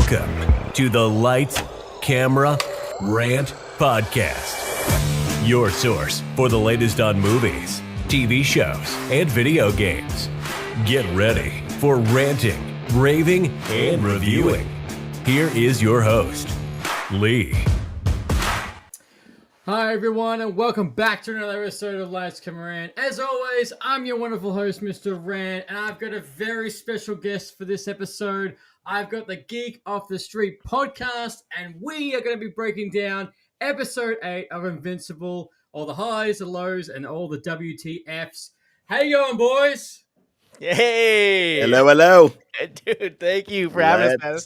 Welcome to the Lights, Camera, Rant podcast. Your source for the latest on movies, TV shows, and video games. Get ready for ranting, raving, and reviewing. Here is your host, Lee. Hi everyone, and welcome back to another episode of Lights, Camera, Rant. As always, I'm your wonderful host, Mr. Rant, and I've got a very special guest for this episode. I've got the Geek Off the Street podcast, and we are going to be breaking down episode 8 of Invincible, all the highs, the lows, and all the WTFs. How you going, boys? Hey! Hello. Dude, thank you for having us, man.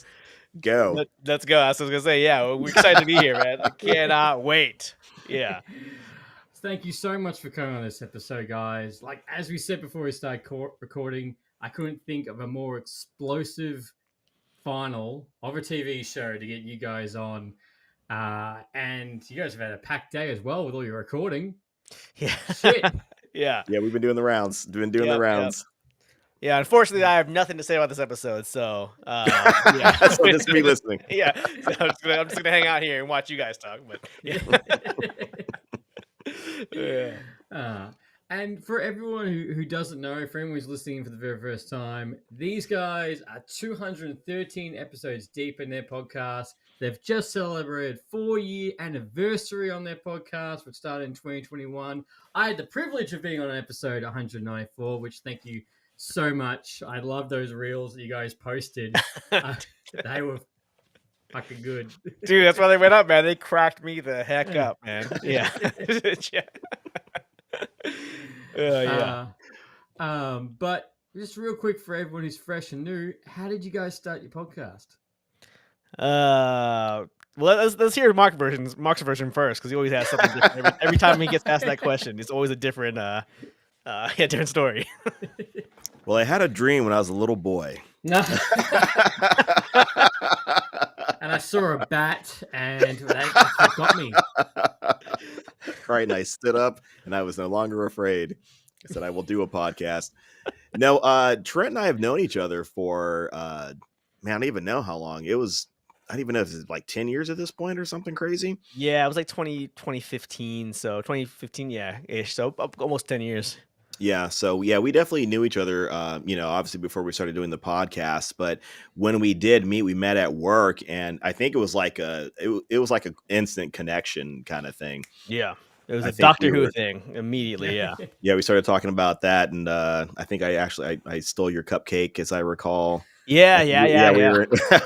Go. Let's go. I was going to say, yeah, we're excited to be here, man. I cannot wait. Yeah. Thank you so much for coming on this episode, guys. Like, as we said before we started recording, I couldn't think of a more explosive final of a TV show to get you guys on. And you guys have had a packed day as well with all your recording. Yeah. Shit. Yeah. Yeah, we've been doing the rounds. The rounds. Yeah, unfortunately, I have nothing to say about this episode, so yeah. So just me listening. Yeah, so I'm just gonna hang out here and watch you guys talk. But yeah. And for everyone who doesn't know, for anyone who's listening for the very first time, these guys are 213 episodes deep in their podcast. They've just celebrated 4-year anniversary on their podcast, which started in 2021. I had the privilege of being on episode 194, which thank you so much. I love those reels that you guys posted. They were fucking good. Dude, that's why they went up, man. They cracked me the heck up, man. Yeah. Yeah. But just real quick for everyone who's fresh and new, how did you guys start your podcast? Well, let's hear Marc's version first, because he always has something different. Every time he gets asked that question, it's always a different different story. Well, I had a dream when I was a little boy. No. And I saw a bat, and that's what got me. Right, and I stood up, and I was no longer afraid. I said, I will do a podcast. No, Trent and I have known each other for, man, I don't even know how long. I don't even know if it's like 10 years at this point or something crazy. Yeah, it was like 2015. So 2015, yeah, ish. So almost 10 years. Yeah, so yeah, we definitely knew each other, obviously before we started doing the podcast. But when we did meet, we met at work, and I think it was like an instant connection kind of thing. Yeah, it was a Doctor Who thing immediately. Yeah, yeah, we started talking about that, and I think I stole your cupcake, as I recall. Yeah.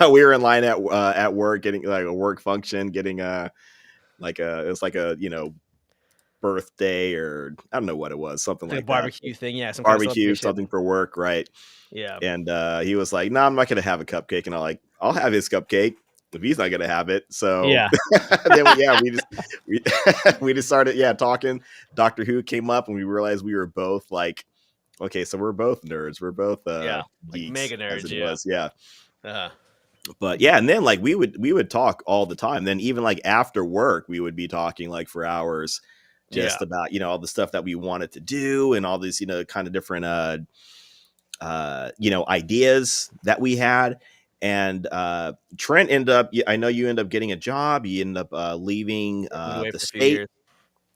We were in line at work, getting like a work function, getting birthday, or I don't know what it was, something like a barbecue that. thing, yeah, some barbecue, something for work, right? Yeah. And he was like, "No, I'm not gonna have a cupcake," and I'll have his cupcake if he's not gonna have it. So yeah, then we just started talking. Doctor Who came up, and we realized we were both like, okay, so we're both nerds, we're both geeks, like mega nerds, But yeah, and then like we would talk all the time. Then even like after work, we would be talking like for hours, just about all the stuff that we wanted to do and all these kind of different ideas that we had. And Trent ended up, I know you end up getting a job. You end up leaving the state.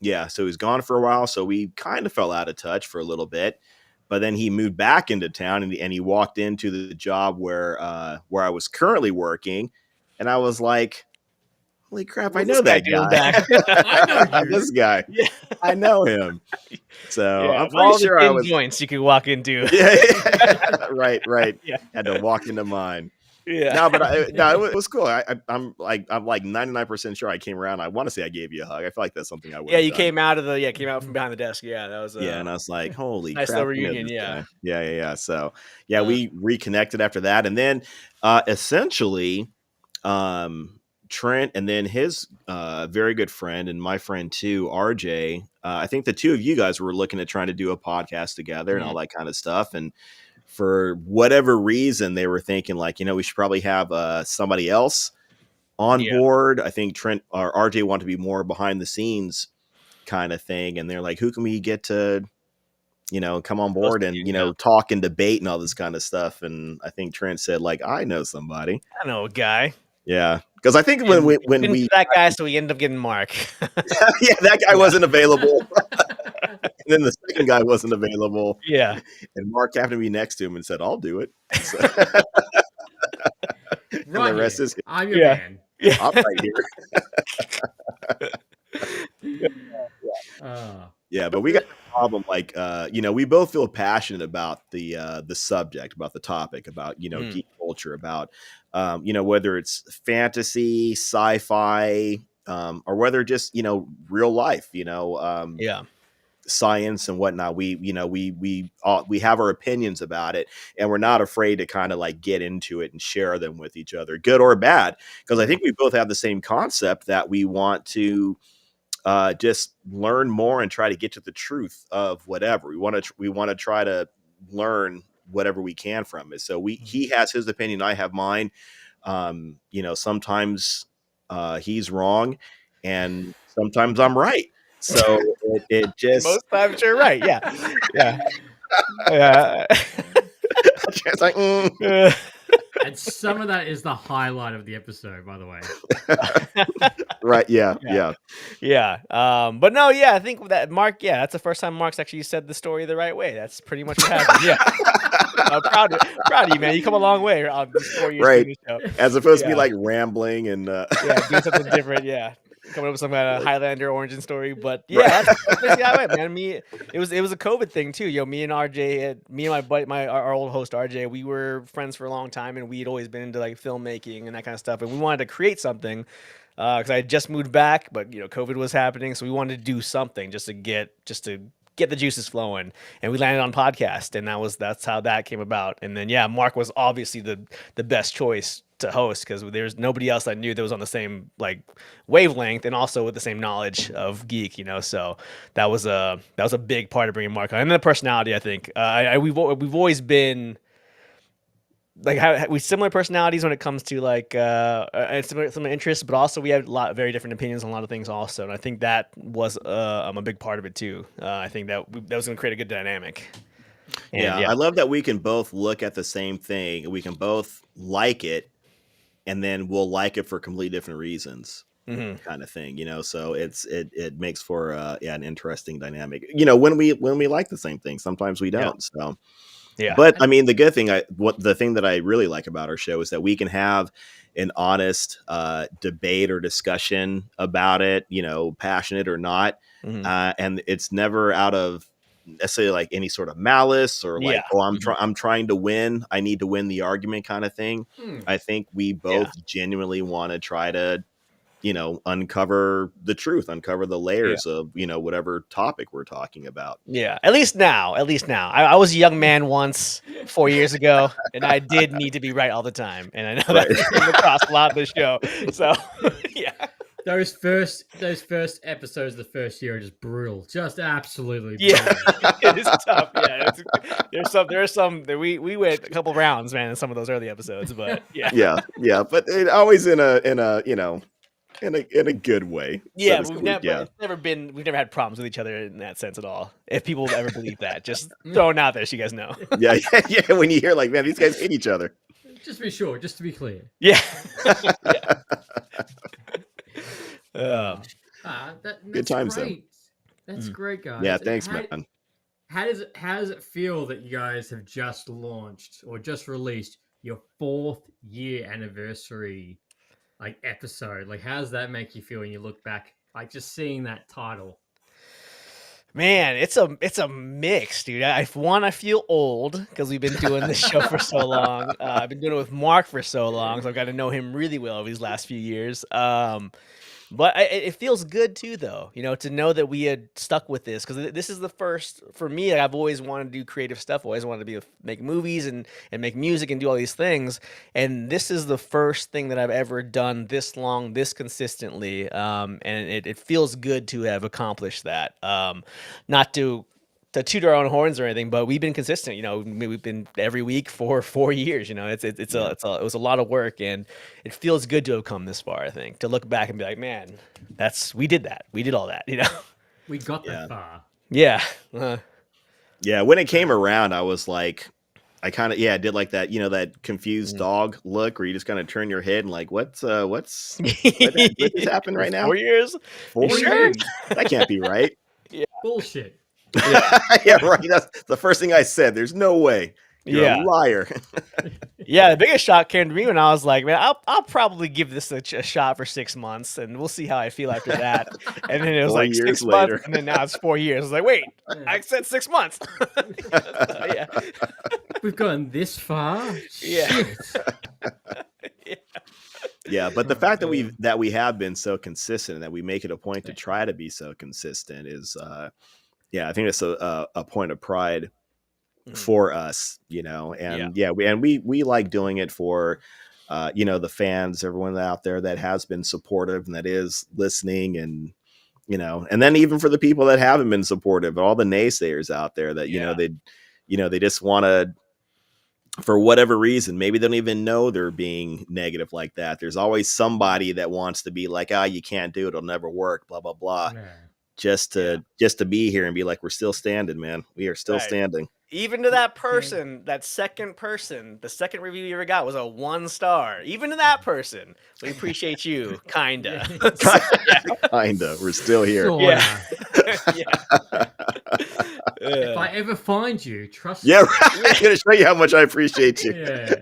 Yeah, so he's gone for a while. So we kind of fell out of touch for a little bit. But then he moved back into town, and he walked into the job where I was currently working, and I was like, "Holy crap! I know that guy. I know you. This guy. Yeah. I know him." So I'm pretty all sure the I was joints you could walk into. Yeah. Right. Yeah. Had to walk into mine. Yeah. No, but it was cool. I'm like 99% sure I came around. I want to say I gave you a hug. I feel like that's something I would. Yeah, you came out from behind the desk. Yeah, that was and I was like, holy nice crap, little reunion. Yeah. So we reconnected after that, and then essentially, Trent and then his very good friend and my friend too, RJ. I think the two of you guys were looking at trying to do a podcast together and all that kind of stuff, and for whatever reason, they were thinking like, we should probably have somebody else on board. I think Trent or RJ want to be more behind the scenes kind of thing. And they're like, who can we get to, come on board and, talk and debate and all this kind of stuff. And I think Trent said, like, I know somebody. I know a guy. Yeah. Because I think when we that guy, so we ended up getting Marc. yeah, that guy wasn't available. And then the second guy wasn't available. Yeah. And Marc happened to be next to him and said, I'll do it. So, and Right the rest here. is I'm your man. Yeah. I'm right here. Yeah, but we got a problem. Like, we both feel passionate about the subject, about the topic, about geek culture, about whether it's fantasy, sci-fi, or whether just real life, science and whatnot. We have our opinions about it, and we're not afraid to kind of like get into it and share them with each other, good or bad, because I think we both have the same concept that we want to just learn more and try to get to the truth of whatever we want to try to learn whatever we can from it. So he has his opinion, I have mine. Sometimes he's wrong and sometimes I'm right. So it just most times you're right. Yeah. Yeah. it's like, And some of that is the highlight of the episode, by the way. Right. Yeah. But no, I think that Marc, that's the first time Marc's actually said the story the right way. That's pretty much what happened. Yeah. I'm proud of you, man. You come a long way on these 4 years right. doing this show. As opposed to be like rambling and doing something different. Yeah. Coming up with some kind of Highlander origin story, but that's basically how it went, man. It was a COVID thing too. Me and RJ, me and my buddy, our old host RJ, we were friends for a long time, and we'd always been into like filmmaking and that kind of stuff, and we wanted to create something because I had just moved back, but COVID was happening, so we wanted to do something just to get the juices flowing, and we landed on podcast, and that's how that came about. And then Marc was obviously the best choice to host because there's nobody else I knew that was on the same like wavelength and also with the same knowledge of geek, so that was a big part of bringing Marc on. And the personality, I think we've always been like we similar personalities when it comes to like some interests, but also we have very different opinions on a lot of things also, and I think that was a big part of it too. I think that was going to create a good dynamic. And, I love that we can both look at the same thing, we can both like it, and then we'll like it for completely different reasons, kind of thing, so it makes for an interesting dynamic, when we like the same thing. Sometimes we don't. So but I mean, the good thing, the thing that I really like about our show is that we can have an honest debate or discussion about it, passionate or not, and it's never out of necessarily like any sort of malice or like, I'm trying to win, I need to win the argument kind of thing. I think we both genuinely want to try to uncover the truth, uncover the layers of whatever topic we're talking about. At least now I was a young man once 4 years ago, and I did need to be right all the time, and I know that came across a lot of the show. So Those first episodes of the first year are just brutal, just absolutely brutal. It is tough. There's some that we went a couple rounds, man, in some of those early episodes, but but it always in a in a good way. We've never had problems with each other in that sense at all. If people ever believe that, just throwing out there so you guys know. When you hear like, man, these guys hate each other. Just to be sure, just to be clear. Good times, great. That's great, guys. Yeah, thanks, man. How does it feel that you guys have just launched or just released your 4th year anniversary episode? Like, how does that make you feel when you look back, like just seeing that title? Man, it's a mix, dude. I feel old because we've been doing this show for so long. I've been doing it with Marc for so long, so I've got to know him really well over these last few years. But it feels good too, though, to know that we had stuck with this, because this is the first for me. I've always wanted to do creative stuff. Always wanted to make movies and make music and do all these things. And this is the first thing that I've ever done this long, this consistently. And it feels good to have accomplished that. Not to toot our own horns or anything, but we've been consistent. We've been every week for 4 years. It was a lot of work, and it feels good to have come this far. I think to look back and be like, man, we did that. We did all that. We got that far. Yeah. Yeah, when it came around, I was like, I kind of did like that, that confused dog look where you just kind of turn your head and like, what just happened right now? 4 years? You 4 sure? years? That can't be right. Bullshit. Yeah. Yeah, right. That's the first thing I said. There's no way. You're a Yeah. liar. Yeah, the biggest shock came to me when I was like, man, I'll probably give this a shot for 6 months, and we'll see how I feel after that. And then it was 4 like years 6 months, later. and then now it's 4 years. I was like, wait, I said 6 months. Yeah. We've gone this far. Yeah. Shit. Yeah, but the fact that we have been so consistent and that we make it a point to try to be so consistent is, I think it's a point of pride for us, and we like doing it for, the fans, everyone out there that has been supportive and that is listening, and and then even for the people that haven't been supportive, all the naysayers out there that they just want to, for whatever reason, maybe they don't even know they're being negative like that. There's always somebody that wants to be like, you can't do it, it'll never work, blah blah blah. Yeah. Just to be here and be like, we're still standing, man. We are still standing. Even to that person, that second person, the second review you ever got was a 1 star. Even to that person, we appreciate you, kinda. Kinda. We're still here. Sorta. Yeah. If I ever find you, trust Yeah, me. right. I'm gonna show you how much I appreciate you. Yeah.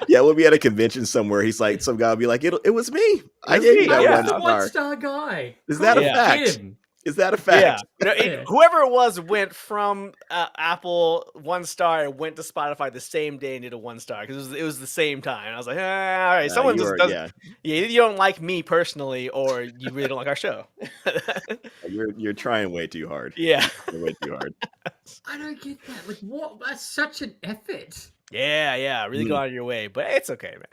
Yeah, we'll be at a convention somewhere. He's like, some guy will be like, it was me. I gave you that I 1 was the star. 1-star guy. Is that a Yeah. fact? Him. Is that a fact? Yeah. Whoever it was went from Apple 1 star and went to Spotify the same day and did a 1 star because it was the same time. I was like, all right, someone just doesn't. Yeah, either you don't like me personally or you really don't like our show. You're trying way too hard. Yeah. You're way too hard. I don't get that. Like, what? That's such an effort. Yeah, really go out of your way, but it's okay, man.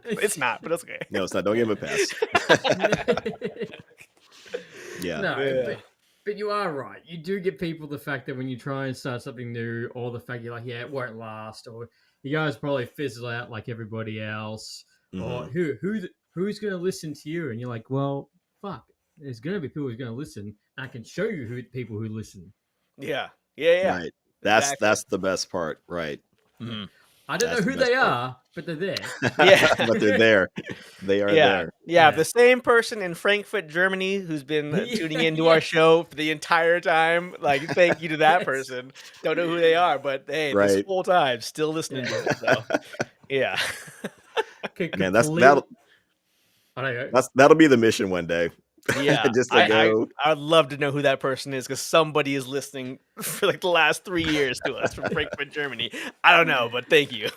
It's not, but it's okay. No, it's not. Don't give him a pass. Yeah. No, but you are right. You do get people the fact that when you try and start something new, or the fact you're like, it won't last, or you guys probably fizzle out like everybody else, or who's going to listen to you? And you're like, well, fuck, there's going to be people who's going to listen. And I can show you people who listen. Yeah. Right. That's the best part, right? Mm-hmm. I don't know who they are, but they're there. Yeah. But they're there. They are there. Yeah, the same person in Frankfurt, Germany, who's been tuning into our show for the entire time. Like, thank you to that person. Don't know who they are, but hey, this whole time, still listening to it. So, yeah. Man, that'll be the mission one day. Yeah, just to go. I'd love to know who that person is because somebody is listening for like the last 3 years to us from Frankfurt, Germany. I don't know, but thank you.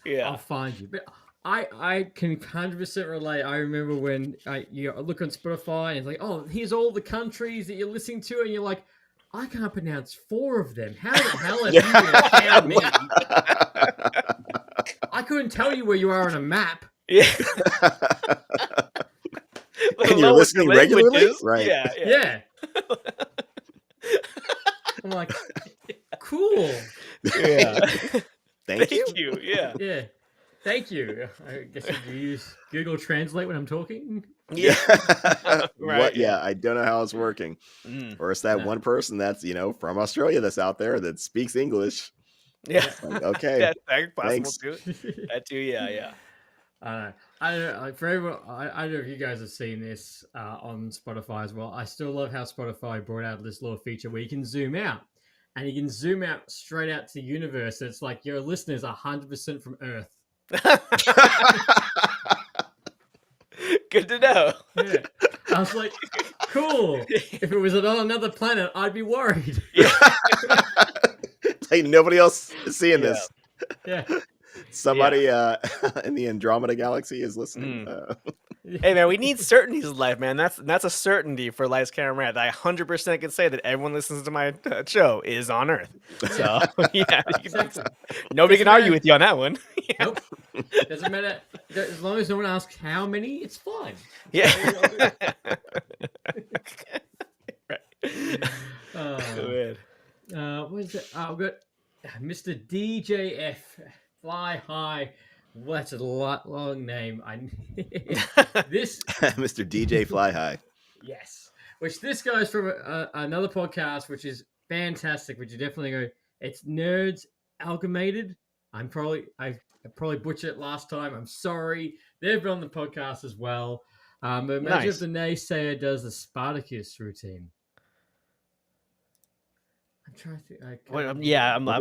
Yeah, I'll find you. But I can 100% relate. I remember when you look on Spotify and it's like, oh, here's all the countries that you're listening to, and you're like, I can't pronounce 4 of them. How the hell are you going to count me? I couldn't tell you where you are on a map. Yeah. And you're listening regularly? Right. Yeah. I'm like, cool. Yeah. Thank you. Yeah. Yeah. Thank you. I guess you use Google Translate when I'm talking. Yeah. Right. I don't know how it's working. Or it's that one person that's, from Australia that's out there that speaks English. Yeah. Like, okay. That's possible Thanks. too. That too. Yeah. I don't know, like for everyone, I don't know if you guys have seen this on Spotify as well. I still love how Spotify brought out this little feature where you can zoom out, and you can zoom out straight out to the universe. And it's like your listeners are 100% from Earth. Good to know. Yeah. I was like, cool. If it was on another planet, I'd be worried. Like nobody else is seeing this. Yeah. Somebody in the Andromeda galaxy is listening. Hey man, we need certainties in life, man. That's a certainty for Lights Camera Rant. I 100% can say that everyone listens to my show is on Earth. So Exactly. Nobody can argue with you on that one. Nope. Doesn't matter. As long as no one asks how many, it's fine. Yeah. Right. What is it? I've got Mr. DJF. Fly High. Well, that's a long name. This Mr. DJ Fly High. Yes. which this guy's from another podcast, which is fantastic. Which you definitely go. It's Nerds Amalgamated. I probably butchered it last time. I'm sorry. They've been on the podcast as well. But imagine if Nice. the naysayer does the Spartacus routine. I'm trying to think. I'm What do you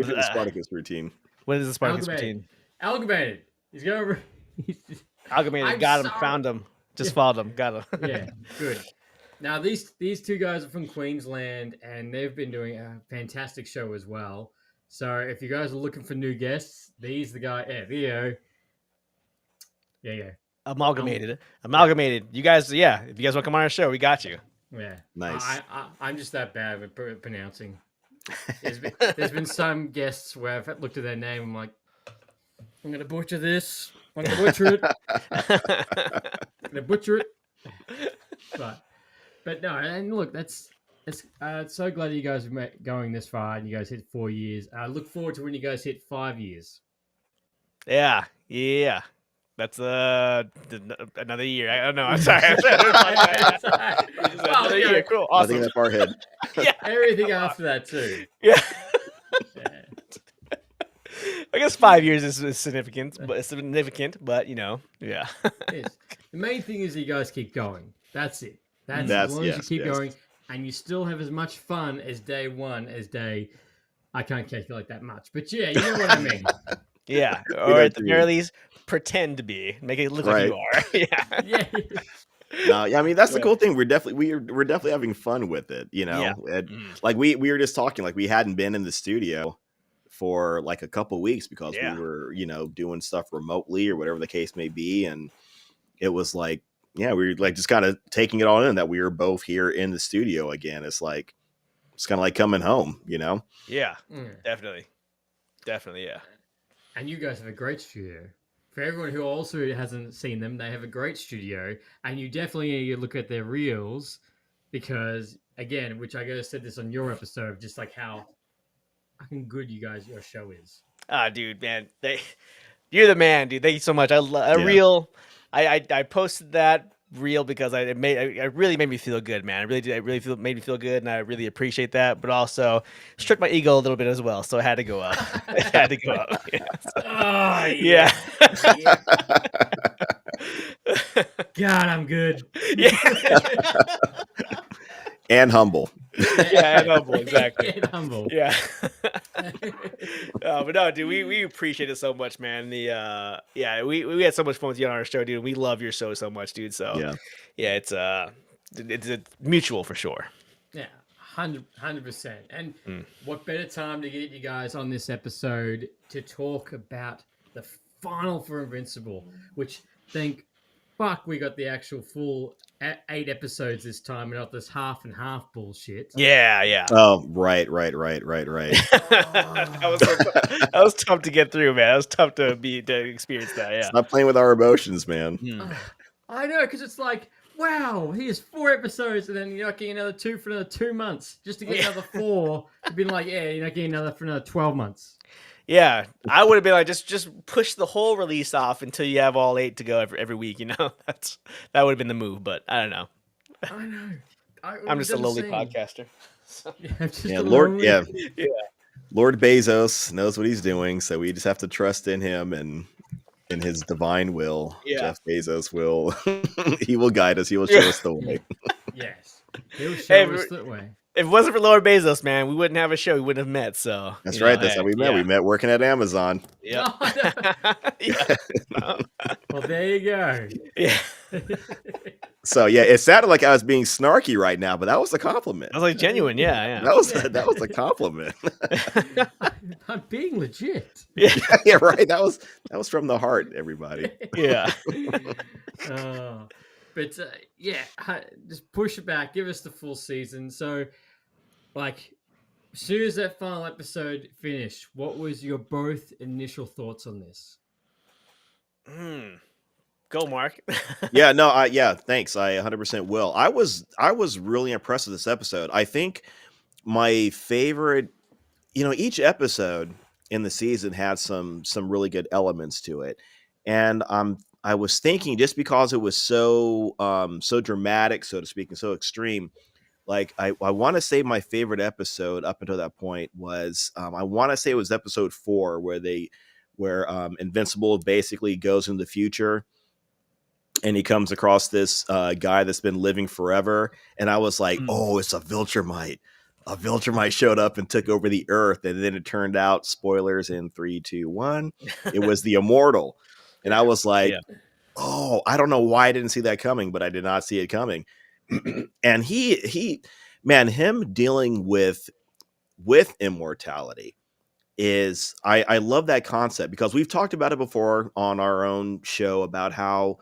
think of the Spartacus routine? What is the Spartacus Amalgamated. routine? Amalgamated. He's going. Amalgamated. I'm Got him. sorry. Found him. Just Yeah. followed him. Got him. Yeah, good. Now these two guys are from Queensland, and they've been doing a fantastic show as well. So if you guys are looking for new guests, these the guy. Yeah, Theo. Yeah. Amalgamated. You guys, yeah. If you guys want to come on our show, we got you. Yeah. Nice. I'm just that bad with pronouncing. There's been some guests where I've looked at their name. I'm like, I'm gonna butcher this. I'm gonna butcher it. I'm gonna butcher it. But no, and look, it's so glad you guys are going this far and you guys hit 4 years. I look forward to when you guys hit 5 years. Yeah. That's another year. I don't know. I'm sorry. Another year. Cool. I think Awesome. that far ahead. Yeah. Everything after that too. Yeah. Yeah. I guess 5 years is significant, but you know, yeah. It is. The main thing is you guys keep going. That's it. That's That's- as long as you yes, keep yes. going and you still have as much fun as day one as day. I can't calculate that much, but yeah, you know what I mean. Yeah. know Or at the what you very mean. least, pretend to be. Make it look like you are. Yeah. Yeah. No, yeah, I mean that's the Yeah. cool thing. We're definitely having fun with it. You know, Yeah. like we were just talking, like we hadn't been in the studio for like a couple weeks because Yeah. we were, doing stuff remotely or whatever the case may be, and it was like, yeah, we were like just kind of taking it all in that we were both here in the studio again. It's kind of like coming home, Yeah. Mm. Definitely. Yeah. And you guys have a great studio. For everyone who also hasn't seen them, they have a great studio. And you definitely need to look at their reels because, again, which I guys said this on your episode, just like how fucking good your show is. Ah, dude, man, you're the man, dude. Thank you so much. Yeah. Reel. I posted that reel because it really made me feel good, man. It really made me feel good, and I really appreciate that. But also stroked my ego a little bit as well, so it had to go up. It had to go up. Yeah. Oh, Yeah. God, I'm good. Yeah. And humble. Yeah, and humble, exactly. And humble. Yeah. But no, dude, we appreciate it so much, man. We had so much fun with you on our show, dude. We love your show so much, dude. So yeah, it's mutual for sure. Yeah, 100%. And what better time to get you guys on this episode to talk about the final for Invincible, which thank fuck we got the actual full 8 episodes this time and not this half and half bullshit. Yeah. Oh, right. that was tough to get through, man. That was tough to experience that. Yeah. Stop playing with our emotions, man. I know, because it's like, wow, here's 4 episodes, and then you're not getting another 2 for another 2 months, just to get another 4. To be like, yeah, you're not getting another for another 12 months. Yeah, I would have been like, just push the whole release off until you have all 8 to go every week. You know, that would have been the move. But I don't know. I know. I'm just a lowly podcaster. So. Lord Bezos knows what he's doing, so we just have to trust in him and in his divine will. Yeah. Jeff Bezos will he will guide us. He will show us the way. Yes, he'll show us the way. If it wasn't for Lord Bezos, man, we wouldn't have a show. We wouldn't have met. So That's right. That's how we met. Yeah. We met working at Amazon. Yeah. Yeah. Well, there you go. Yeah. So yeah, it sounded like I was being snarky right now, but that was a compliment. I was like genuine. Yeah. That was a compliment. I'm being legit. Yeah, right. That was from the heart, everybody. Yeah. But just push it back. Give us the full season. So, like, as soon as that final episode finished, what was your both initial thoughts on this? Go, Mark. Yeah, no, thanks. I 100% will. I was really impressed with this episode. I think my favorite, each episode in the season had some really good elements to it, and I was thinking, just because it was so dramatic, so to speak, and so extreme, like I want to say my favorite episode up until that point was I want to say it was episode 4 where Invincible basically goes in the future and he comes across this guy that's been living forever, and I was like, oh, it's a Viltrumite. A Viltrumite showed up and took over the Earth, and then it turned out, spoilers in 3, 2, 1, it was the Immortal. And I was like, oh, I don't know why I didn't see that coming, but I did not see it coming. And him dealing with immortality is, I love that concept, because we've talked about it before on our own show about how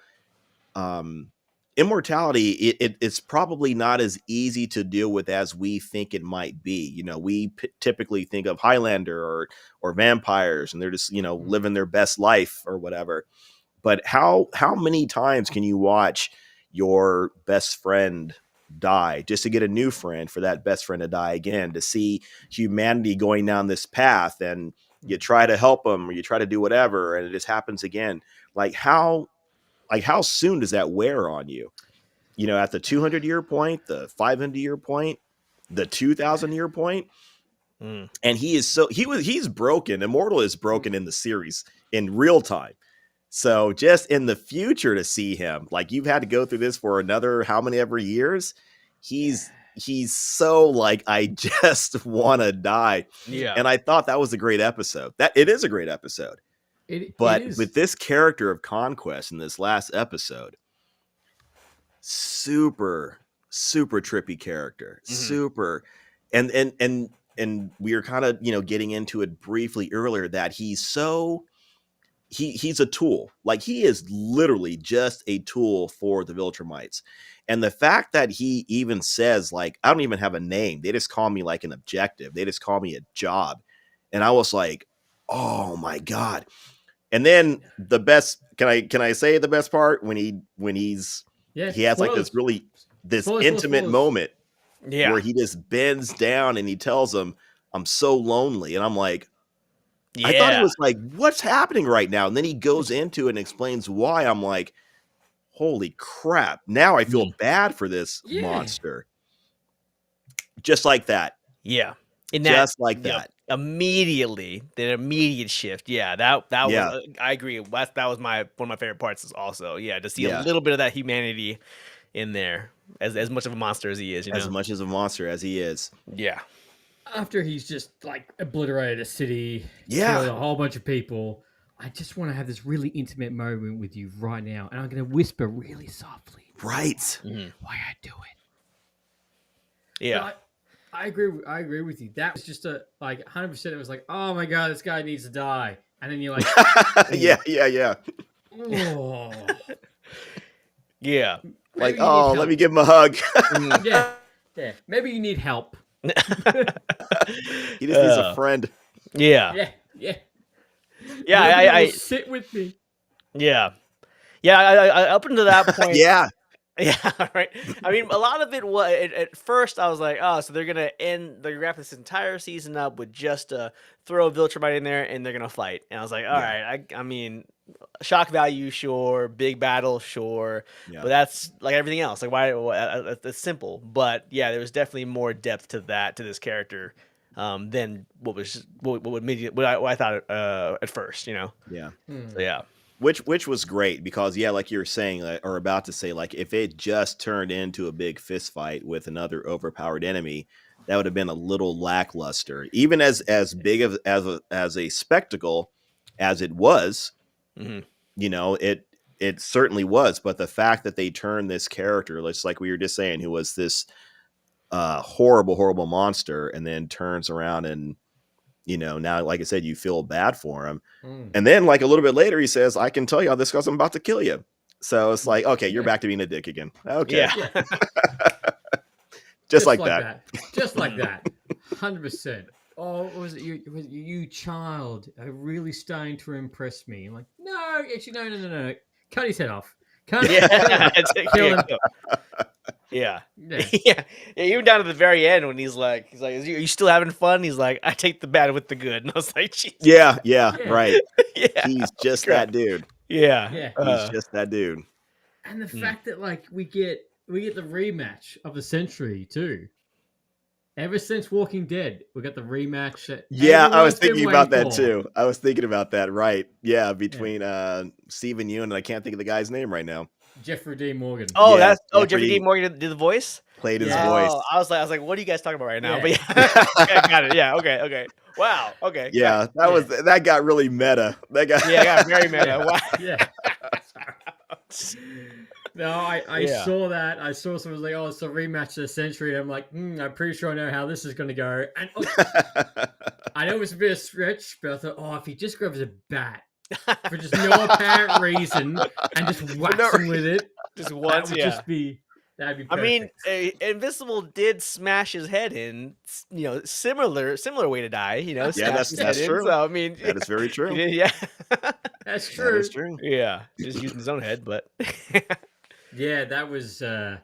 immortality, it's probably not as easy to deal with as we think it might be. You know, we typically think of Highlander or vampires, and they're just, you know, living their best life or whatever. But how many times can you watch your best friend die just to get a new friend, for that best friend to die again, to see humanity going down this path, and you try to help them or you try to do whatever, and it just happens again? Like how soon does that wear on you? You know, at the 200-year point, the 500-year point, the 2,000-year point. And he's broken. Immortal is broken in the series in real time. So just in the future to see him, like, you've had to go through this for another how many ever years. He's so like, I just want to die. Yeah. And I thought that was a great episode. That it is a great episode. But with this character of Conquest in this last episode, super trippy character, super, and we were kind of, you know, getting into it briefly earlier, that he's a tool. Like, he is literally just a tool for the Viltrumites. And the fact that he even says, like, I don't even have a name, they just call me like an objective, they just call me a job. And I was like, oh my God. And then the best, can I say the best part, when he has like this intimate moment where he just bends down and he tells him, I'm so lonely. And I'm like, I thought he was like, what's happening right now? And then he goes into it and explains why. I'm like, holy crap. Now I feel bad for this monster. Just like that. Yeah. Just like that. Immediately, the immediate shift. Yeah, that was. I agree. That was one of my favorite parts. Also, to see a little bit of that humanity in there, as much of a monster as he is. As much as a monster as he is. Yeah. After he's just like obliterated a city, killed a whole bunch of people, I just want to have this really intimate moment with you right now, and I'm going to whisper really softly. Right. Why I do it. Yeah. I agree with you. That was just a, like, 100%. It was like, oh my God, this guy needs to die. And then you're like, yeah. Oh. Yeah. Like, oh, let me give him a hug. Yeah. Maybe you need help. He just needs a friend. Yeah. I sit with me. Yeah. I up until that point. Yeah, right. I mean, a lot of it was at first. I was like, oh, so they're gonna wrap this entire season up with just throw a Viltrumite in there and they're gonna fight. And I was like, all right. I mean, shock value, sure. Big battle, sure. But that's like everything else. Like, why? It's simple. But yeah, there was definitely more depth to this character than what I thought at first. You know. Yeah. So yeah. Which was great, because like you were saying, or about to say, like, if it just turned into a big fist fight with another overpowered enemy, that would have been a little lackluster. Even as big as a spectacle as it was, you know, it certainly was. But the fact that they turned this character, just like we were just saying, who was this horrible monster, and then turns around and, you know, now, like I said, you feel bad for him. And then, like, a little bit later, he says, I can tell you all this because I'm about to kill you. So it's like, okay, you're back to being a dick again. Okay. Yeah. Just like that. Just like that. 100%. Oh, was it you child? Are really starting to impress me. I'm like, no, actually, no. Cut his head off. Kill him. Yeah. Even down to the very end when he's like, are you still having fun? He's like, I take the bad with the good. And I was like, Jesus. Yeah, right. He's just that dude. Yeah. He's just that dude. And the fact that, like, we get we get the rematch of the century too. Ever since Walking Dead, we got the rematch that Yeah, I was everyone's been thinking about waiting that for. too. I was thinking about that, right? Yeah, between Steve and Ewan, and I can't think of the guy's name right now. Jeffrey D. Morgan. Oh, Yeah, Jeffrey D. Morgan did the voice. played his Yeah. voice. Oh, I was like, what are you guys talking about right now? Yeah. But yeah, okay, got it. Yeah, okay. Wow, okay. Yeah, got it. that got really meta. That got Yeah, I got very meta. Wow. Yeah. No, I Yeah. saw that. I saw someone was like, "Oh, it's a rematch of the century," and I'm like, "I'm pretty sure I know how this is going to go." And I know it's a bit of a stretch, but I thought, "Oh, if he just grabs a bat for just no apparent reason and just whacks him with it, Just that once, would yeah. just be that'd be I perfect." mean, Invincible did smash his head in, similar way to die, Yeah, smash that's his head in. true. So I mean, That is very true. yeah, That's That true. is true. yeah, just using his own head, but Yeah, that was. I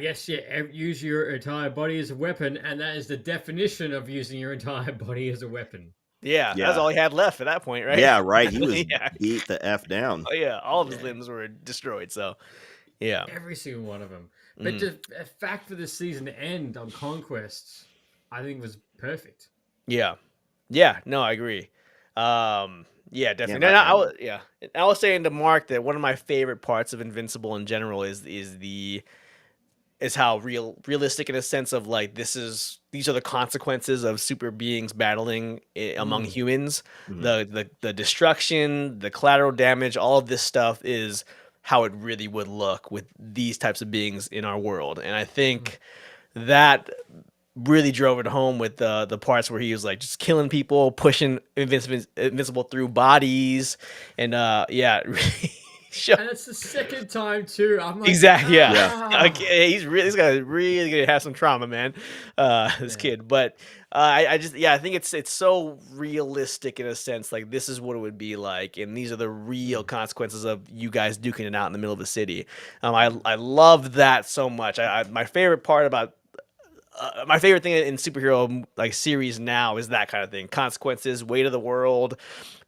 guess use your entire body as a weapon, and that is the definition of using your entire body as a weapon. yeah, that's Yeah. all he had left at that point, right? Yeah, right. He was Yeah. beat the F down. Oh yeah, all of his Yeah. limbs were destroyed. So yeah, Every single one of them. But Mhm. the fact for this season to end on Conquest, I think was perfect. yeah. No, I agree. Yeah, definitely. that- And I was saying to Mark that one of my favorite parts of Invincible in general is how realistic in a sense of like these are the consequences of super beings battling among humans. Mhm. The destruction, the collateral damage, all of this stuff is how it really would look with these types of beings in our world. And I think that really drove it home with the parts where he was like just killing people, pushing Invincible through bodies, and yeah, really And it's the second time too. I'm like, exactly, yeah. "Ah." Like, this guy's really gonna have some trauma, man. This Yeah. kid, but I just I think it's so realistic in a sense. Like this is what it would be like, and these are the real consequences of you guys duking it out in the middle of the city. I loved that so much. My favorite part about my favorite thing in superhero like series now is that kind of thing, consequences, weight of the world,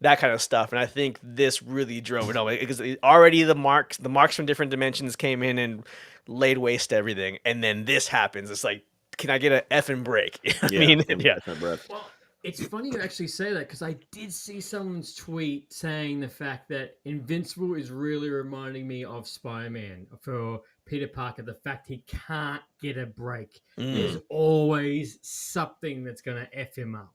that kind of stuff. And I think this really drove it home because already the marks from different dimensions came in and laid waste to everything, and then this happens. It's like, can I get an effing break? You know what I mean, yeah. different breath. Well, it's funny you actually say that because I did see someone's tweet saying the fact that Invincible is really reminding me of Spider-Man for Peter Parker. The fact he can't get a break. There's always something that's going to F him up.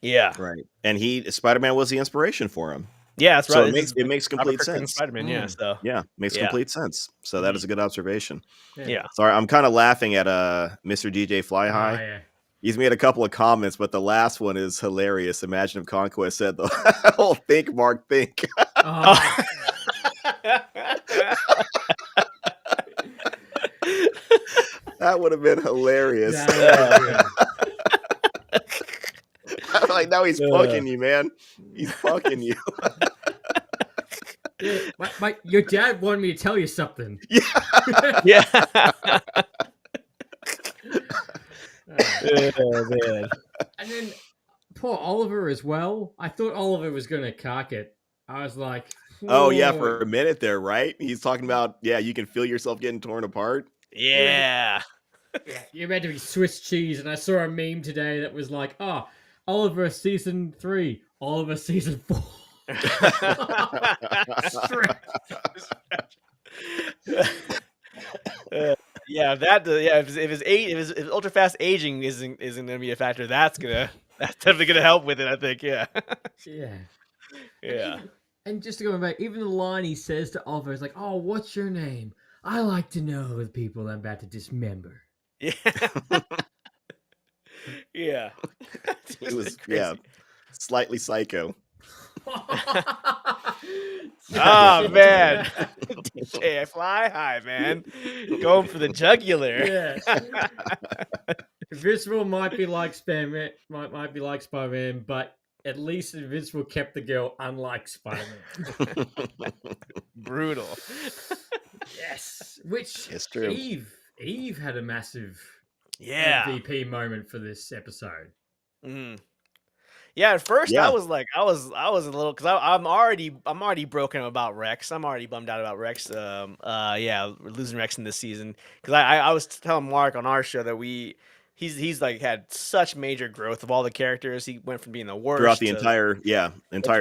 Yeah, Right. And Spider-Man was the inspiration for him. yeah, that's So right. it makes complete sense. Spider-Man, yeah. So Yeah, makes Yeah. complete sense. So that is a good observation. yeah. Sorry, I'm kind of laughing at Mr. DJ Fly Oh, High. yeah. He's made a couple of comments, but the last one is hilarious. Imagine if Conquest said the whole "think, Mark, think." Oh, That would have been hilarious. that was I'm like, no, he's fucking you, man. He's fucking you. good. Yeah, your dad wanted me to tell you something. Yeah. Oh, man. and then poor Oliver as well. I thought Oliver was going to cock it. I was like, Oh yeah, "Whoa." for a minute there, right? He's talking about you can feel yourself getting torn apart. Yeah. Yeah, you're meant to be Swiss cheese. And I saw a meme today that was like, "Oh, Oliver season 3, Oliver season 4." Yeah, if ultra fast aging isn't gonna be a factor, that's definitely gonna help with it. I think, yeah, Yeah. yeah, And just to go back, even the line he says to Oliver is like, "Oh, what's your name? I like to know the people I'm about to dismember." yeah, yeah. It was It's crazy. slightly psycho. Oh man, DJ Fly High, man, going for the jugular. Yeah. Invincible might be like Spider-Man, might be like Spider-Man, but at least Invincible kept the girl, unlike Spider-Man. Brutal. Yes, which It's true. Eve had a massive Yeah. MVP moment for this episode. Mhm. Yeah, at first I Yeah. was like, I was a little because I'm already broken about Rex. I'm already bummed out about Rex. Yeah, we're losing Rex in this season because I was telling Mark on our show that he's like had such major growth of all the characters. He went from being the Throughout worst the to entire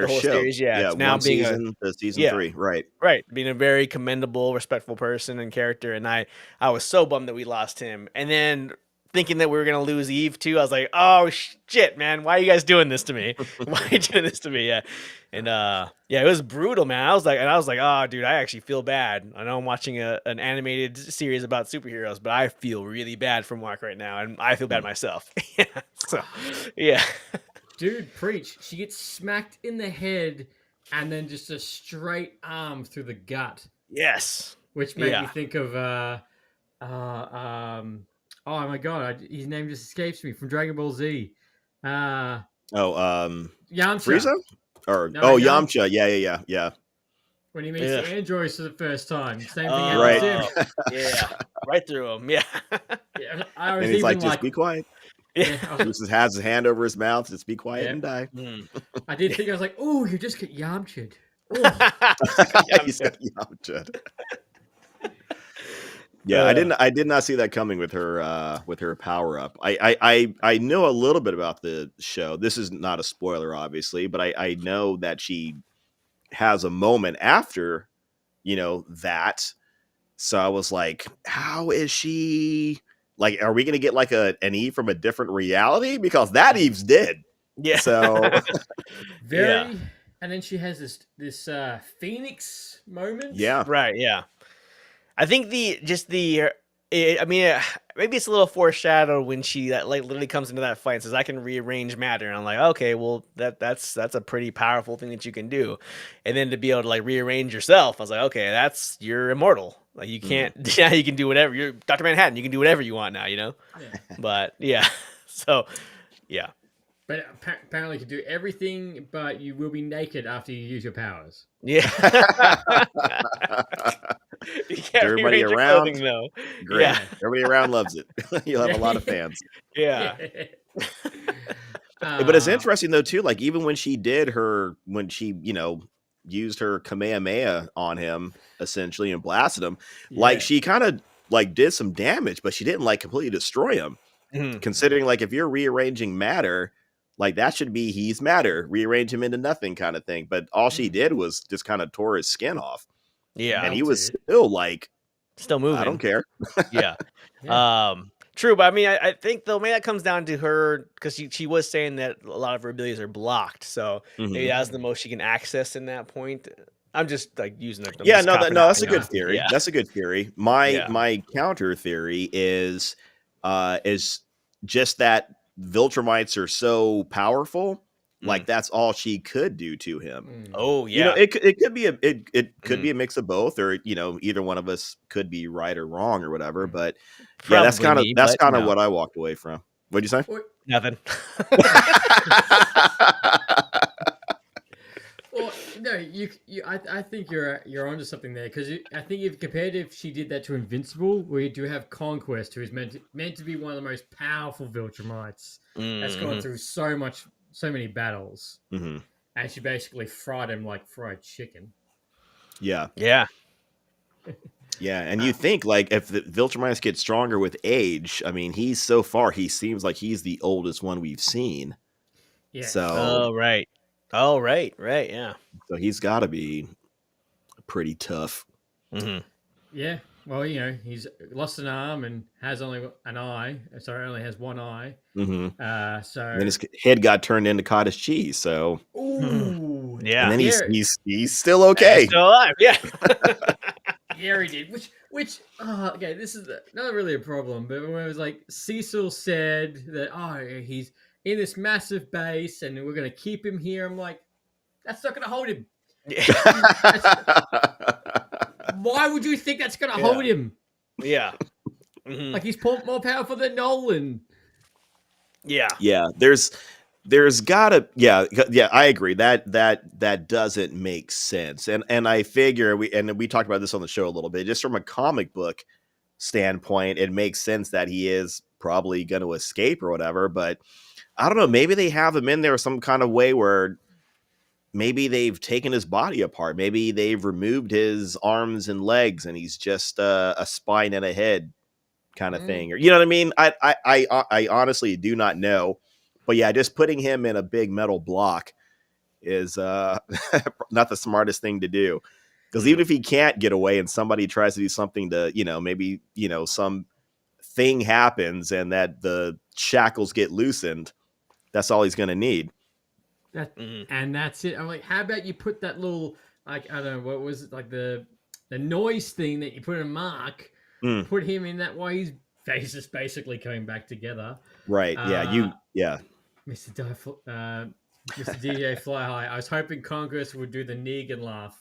the whole show. series. Yeah, Yeah, to now one being season to season yeah 3, right. right being a very commendable, respectful person and character. And I was so bummed that we lost him. And then thinking that we were gonna lose Eve too, I was like, oh shit, man, why are you guys doing this to me? Why are you doing this to me? Yeah, and yeah, it was brutal, man. I was like, oh, dude, I actually feel bad. I know I'm watching an animated series about superheroes, but I feel really bad for Mark right now, and I feel bad myself. Yeah, so yeah, Dude, preach. She gets smacked in the head and then just a straight arm through the gut, yes, which made me yeah. think of oh my god, his name just escapes me from Dragon Ball Z. Uh Oh, Yamcha. Frieza? Or No, Yamcha. Yeah. when he meets Yeah. the androids for the first time. Same thing happens Oh, to him. yeah, right through him. Yeah, Yeah, I And was he's even like, just be quiet. yeah, I, was, Just has his hand over his mouth, just be quiet Yeah. and die. Mm. I did think I was like, oh, you just get Yamcha'd. Oh, He's got Yamcha. Yeah, I did not see that coming with her power up. I know a little bit about the show. This is not a spoiler, obviously, but I know that she has a moment after, that. So I was like, how is she like, are we gonna get like an Eve from a different reality? Because that Eve's dead. Yeah. So very. Yeah. And then she has this Phoenix moment. yeah. Right. Yeah. I think I mean, maybe it's a little foreshadowed when she like literally comes into that fight and says, "I can rearrange matter," and I'm like, okay, well that's a pretty powerful thing that you can do, and then to be able to like rearrange yourself, I was like, okay, you're immortal. Like you can't, yeah, you can do whatever. You're Dr. Manhattan. You can do whatever you want now, Yeah. But yeah, so yeah. But apparently, you can do everything, but you will be naked after you use your powers. Yeah. You can't Everybody rearrange your around? clothing, though. Great. Yeah. Everybody around loves it. You'll have a lot of fans. Yeah. But it's interesting though too, like even when she used her Kamehameha on him essentially and blasted him, like she kind of like did some damage, but she didn't like completely destroy him. Considering like if you're rearranging matter, like that should be he's matter, rearrange him into nothing kind of thing. But all she did was just kind of tore his skin off. Yeah. And he was still like, still moving. I don't care. Yeah. True, but I mean, I think though maybe that comes down to her because she was saying that a lot of her abilities are blocked, so maybe that's the most she can access in that point. I'm just like using it. That's a good theory. Yeah. That's a good theory. My counter theory is just that Viltrumites are so powerful. Like that's all she could do to him. Oh yeah, it could be be a mix of both, or either one of us could be right or wrong or whatever. But yeah, that's kind of what I walked away from. What'd you say? Nothing. Well, no, I think you're onto something there because I think if compared if she did that to Invincible, where you do have Conquest, who is meant to be one of the most powerful Viltrumites that's gone through so many battles, and she basically fried him like fried chicken. Yeah. And you think like if the Viltrumites get stronger with age, I mean, he seems like he's the oldest one we've seen. Yeah. So right, yeah. So he's got to be pretty tough. Yeah. Well, he's lost an arm and has only an eye. Sorry, only has one eye. So and then his head got turned into cottage cheese. So ooh, yeah. And then he's still okay. He's still alive. Yeah. Yeah, he did. Which okay, this is not really a problem, but when it was like Cecil said that he's in this massive base and we're gonna keep him here, I'm like, that's not gonna hold him. Why would you think that's gonna hold him? Yeah. Like he's more powerful than Nolan. Yeah. Yeah. There's gotta I agree that doesn't make sense, and I figure we talked about this on the show a little bit, just from a comic book standpoint, it makes sense that he is probably going to escape or whatever. But I don't know. Maybe they have him in there some kind of way where maybe they've taken his body apart. Maybe they've removed his arms and legs, and he's just a spine and a head kind of thing. Or you know what I mean? I honestly do not know. But yeah, just putting him in a big metal block is not the smartest thing to do. Because even if he can't get away and somebody tries to do something to, maybe, some thing happens and that the shackles get loosened, that's all he's going to need. And that's it. I'm like, how about you put that little, like, I don't know, what was it, like the noise thing that you put in Marc, put him in that way. His face is basically coming back together. Right. Yeah. Mr. DJ Fly High. I was hoping Congress would do the Negan laugh.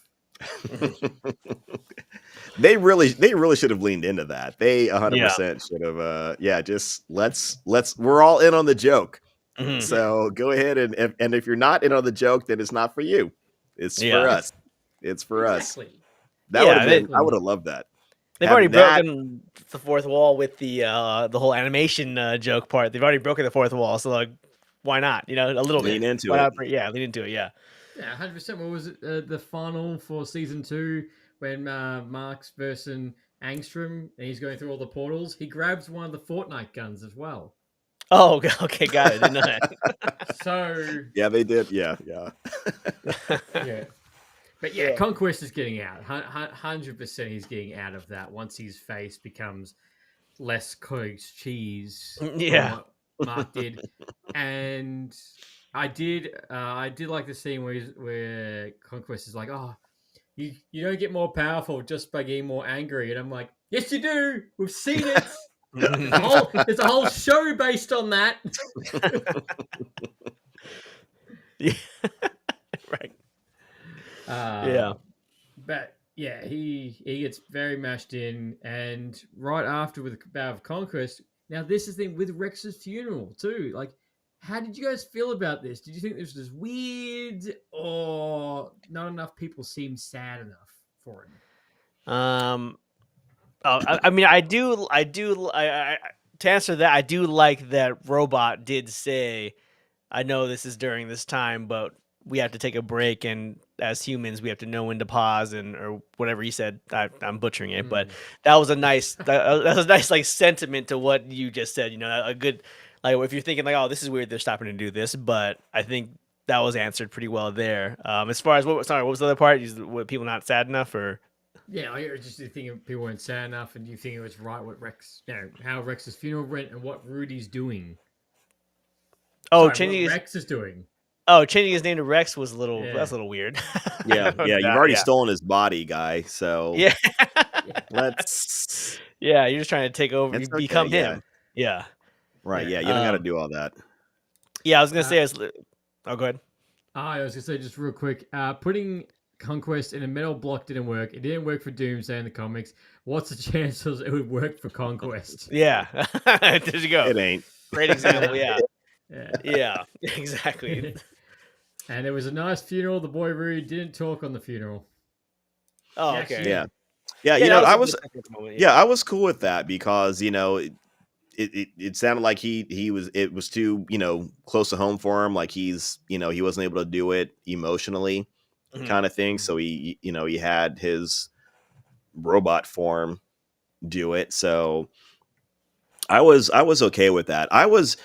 They really should have leaned into that. They 100% should have. Just let's. We're all in on the joke. So go ahead and if you're not in on the joke, then it's not for you. It's for us. It's for us. That would have been. I would have loved that. They've already broken the fourth wall with the whole animation joke part. They've already broken the fourth wall, so like, why not? A little lean bit. Into it. Lean into it. Yeah. Yeah, 100%. What was it? The final for season 2 when Marc's versing Angstrom and he's going through all the portals. He grabs one of the Fortnite guns as well. Oh, okay, got it. Didn't know that. So yeah, they did. Yeah. Yeah. But yeah, Conquest is getting out. 100% he's getting out of that once his face becomes less cottage cheese. Yeah. Marc did. And I did like the scene where Conquest is like, oh, you don't get more powerful just by getting more angry. And I'm like, yes, you do. We've seen it. There's a whole show based on that. Yeah. Right. But yeah, he gets very mashed in, and right after with the Bow of Conquest. Now this is the thing with Rex's funeral too. Like, how did you guys feel about this? Did you think this was weird, or not enough people seemed sad enough for him? I mean, I do. To answer that, I do like that Robot did say, "I know this is during this time, but we have to take a break, and as humans, we have to know when to pause," or whatever he said. I'm butchering it, but that was a nice, that was a nice like sentiment to what you just said. A good, like, if you're thinking like, oh, this is weird, they're stopping to do this, but I think that was answered pretty well there. As far as what was the other part? Were people not sad enough, or? Yeah, I just thinking people weren't sad enough, and you think it was right what Rex, how Rex's funeral went, and what Rudy's doing. Oh, what Rex is doing. Oh, changing his name to Rex was that's a little weird. Yeah, you've already stolen his body, guy. So yeah, let's. Yeah, you're just trying to take over, become him. Yeah. Right. Yeah, you don't got to do all that. Yeah, I was gonna say. Oh, go ahead. I was gonna say just real quick. Putting Conquest in a metal block didn't work. It didn't work for Doomsday in the comics. What's the chances it would work for Conquest? Yeah, there you go. It ain't. Great example. Yeah, exactly. And it was a nice funeral. The boy Rudy didn't talk on the funeral. Oh, okay. Yeah. I was cool with that because it sounded like it was too close to home for him. Like he wasn't able to do it emotionally, kind of thing. So he had his robot form do it. So I was okay with that. I was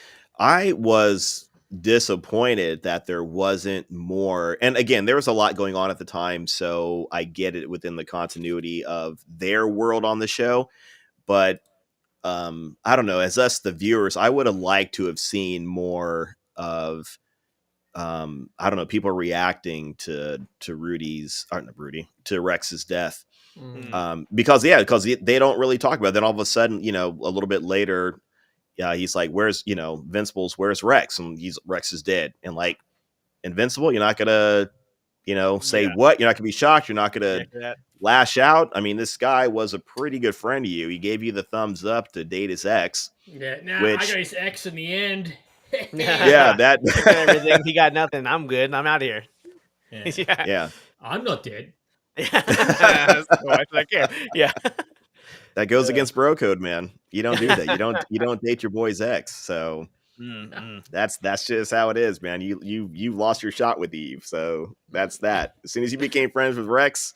disappointed that there wasn't more. And again, there was a lot going on at the time, so I get it within the continuity of their world on the show. But I don't know, as us the viewers, I would have liked to have seen more of I don't know, people reacting to Rex's death. Because they don't really talk about it. Then all of a sudden, a little bit later, he's like, where's Invincible's, where's Rex? And Rex is dead. And like, Invincible, you're not gonna say what? You're not gonna be shocked, you're not gonna lash out. I mean, this guy was a pretty good friend to you. He gave you the thumbs up to date his ex. I got his ex in the end. That everything. He got nothing. I'm good. I'm out of here. Yeah. I'm not dead. I care. Yeah. That goes against bro code, man. You don't do that. You don't date your boy's ex. So that's just how it is, man. You lost your shot with Eve. So that's that. As soon as you became friends with Rex,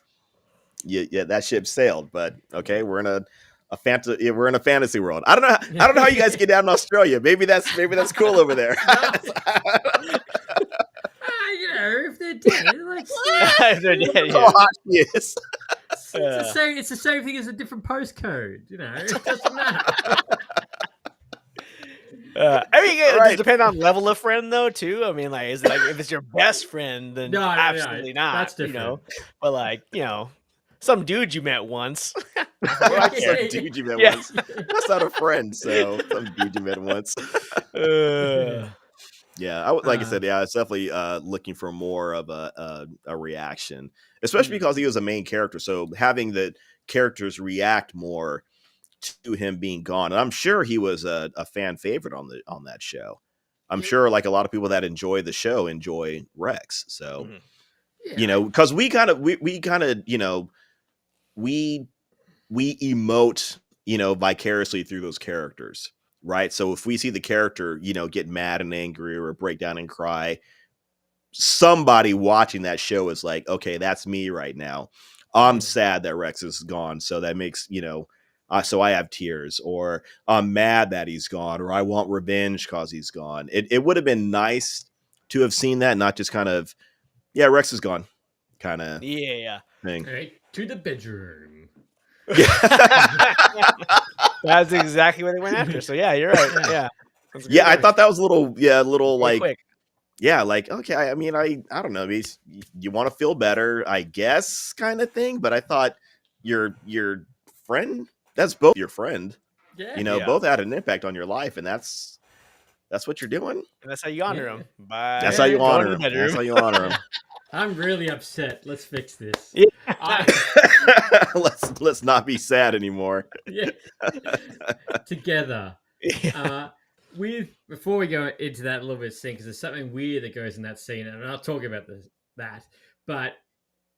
yeah, that ship sailed. But okay, we're in a fantasy world. I don't know how you guys get down in Australia. Maybe that's cool over there. You know, if they're dead, like, If they're dead, Oh, hot she is. it's the same thing as a different postcode. You know, it doesn't matter. I mean, it Right. does depend on level of friend, though. Too. I mean, like, is it like if it's your best friend, then No, absolutely not. That's different. You know, but like some dude you met once. Yeah, Some dude you met once. That's not a friend. So some dude you met once. Yeah, like I said, yeah, it's definitely looking for more of a reaction, especially because he was a main character. So having the characters react more to him being gone, and I'm sure he was a fan favorite on that show. I'm sure, like a lot of people that enjoy the show enjoy Rex. So because we kind of we emote vicariously through those characters. Right. So if we see the character, get mad and angry or break down and cry, somebody watching that show is like, okay, that's me right now. I'm sad that Rex is gone. So that makes, so I have tears, or I'm mad that he's gone, or I want revenge because he's gone. It would have been nice to have seen that, not just kind of, yeah, Rex is gone kind of thing. All right, to the bedroom. That's exactly what they went after. So yeah, you're right. Yeah. Yeah, I thought that was a little like quick. Yeah, like, okay, I mean, I don't know, you want to feel better, I guess, kind of thing. But I thought your friend, that's both your friend. Yeah. Both had an impact on your life, and that's what you're doing. And that's how you honor him. That's how you honor him. That's how you honor him. I'm really upset. Let's fix this. Yeah. Let's not be sad anymore. Yeah. Together. Before we go into that a little bit scene, because there's something weird that goes in that scene, and I'll talk about that. But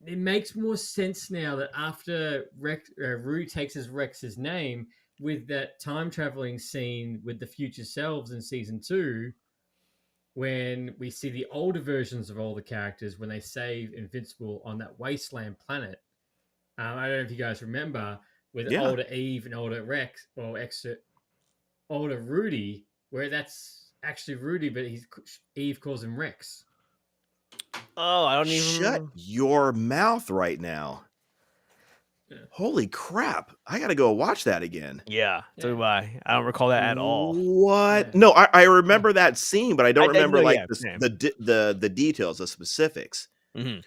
it makes more sense now that after Rue takes as Rex's name, with that time traveling scene with the future selves in season 2, when we see the older versions of all the characters when they save Invincible on that wasteland planet. I don't know if you guys remember with older Eve and older Rex, or older Rudy, where that's actually Rudy, but Eve calls him Rex. Oh, I don't even Shut your mouth right now. Yeah. Holy crap. I got to go watch that again. Yeah, so do I. I don't recall that at all. What? Yeah. No, I remember that scene, but I don't remember the details, the specifics. Mm-hmm.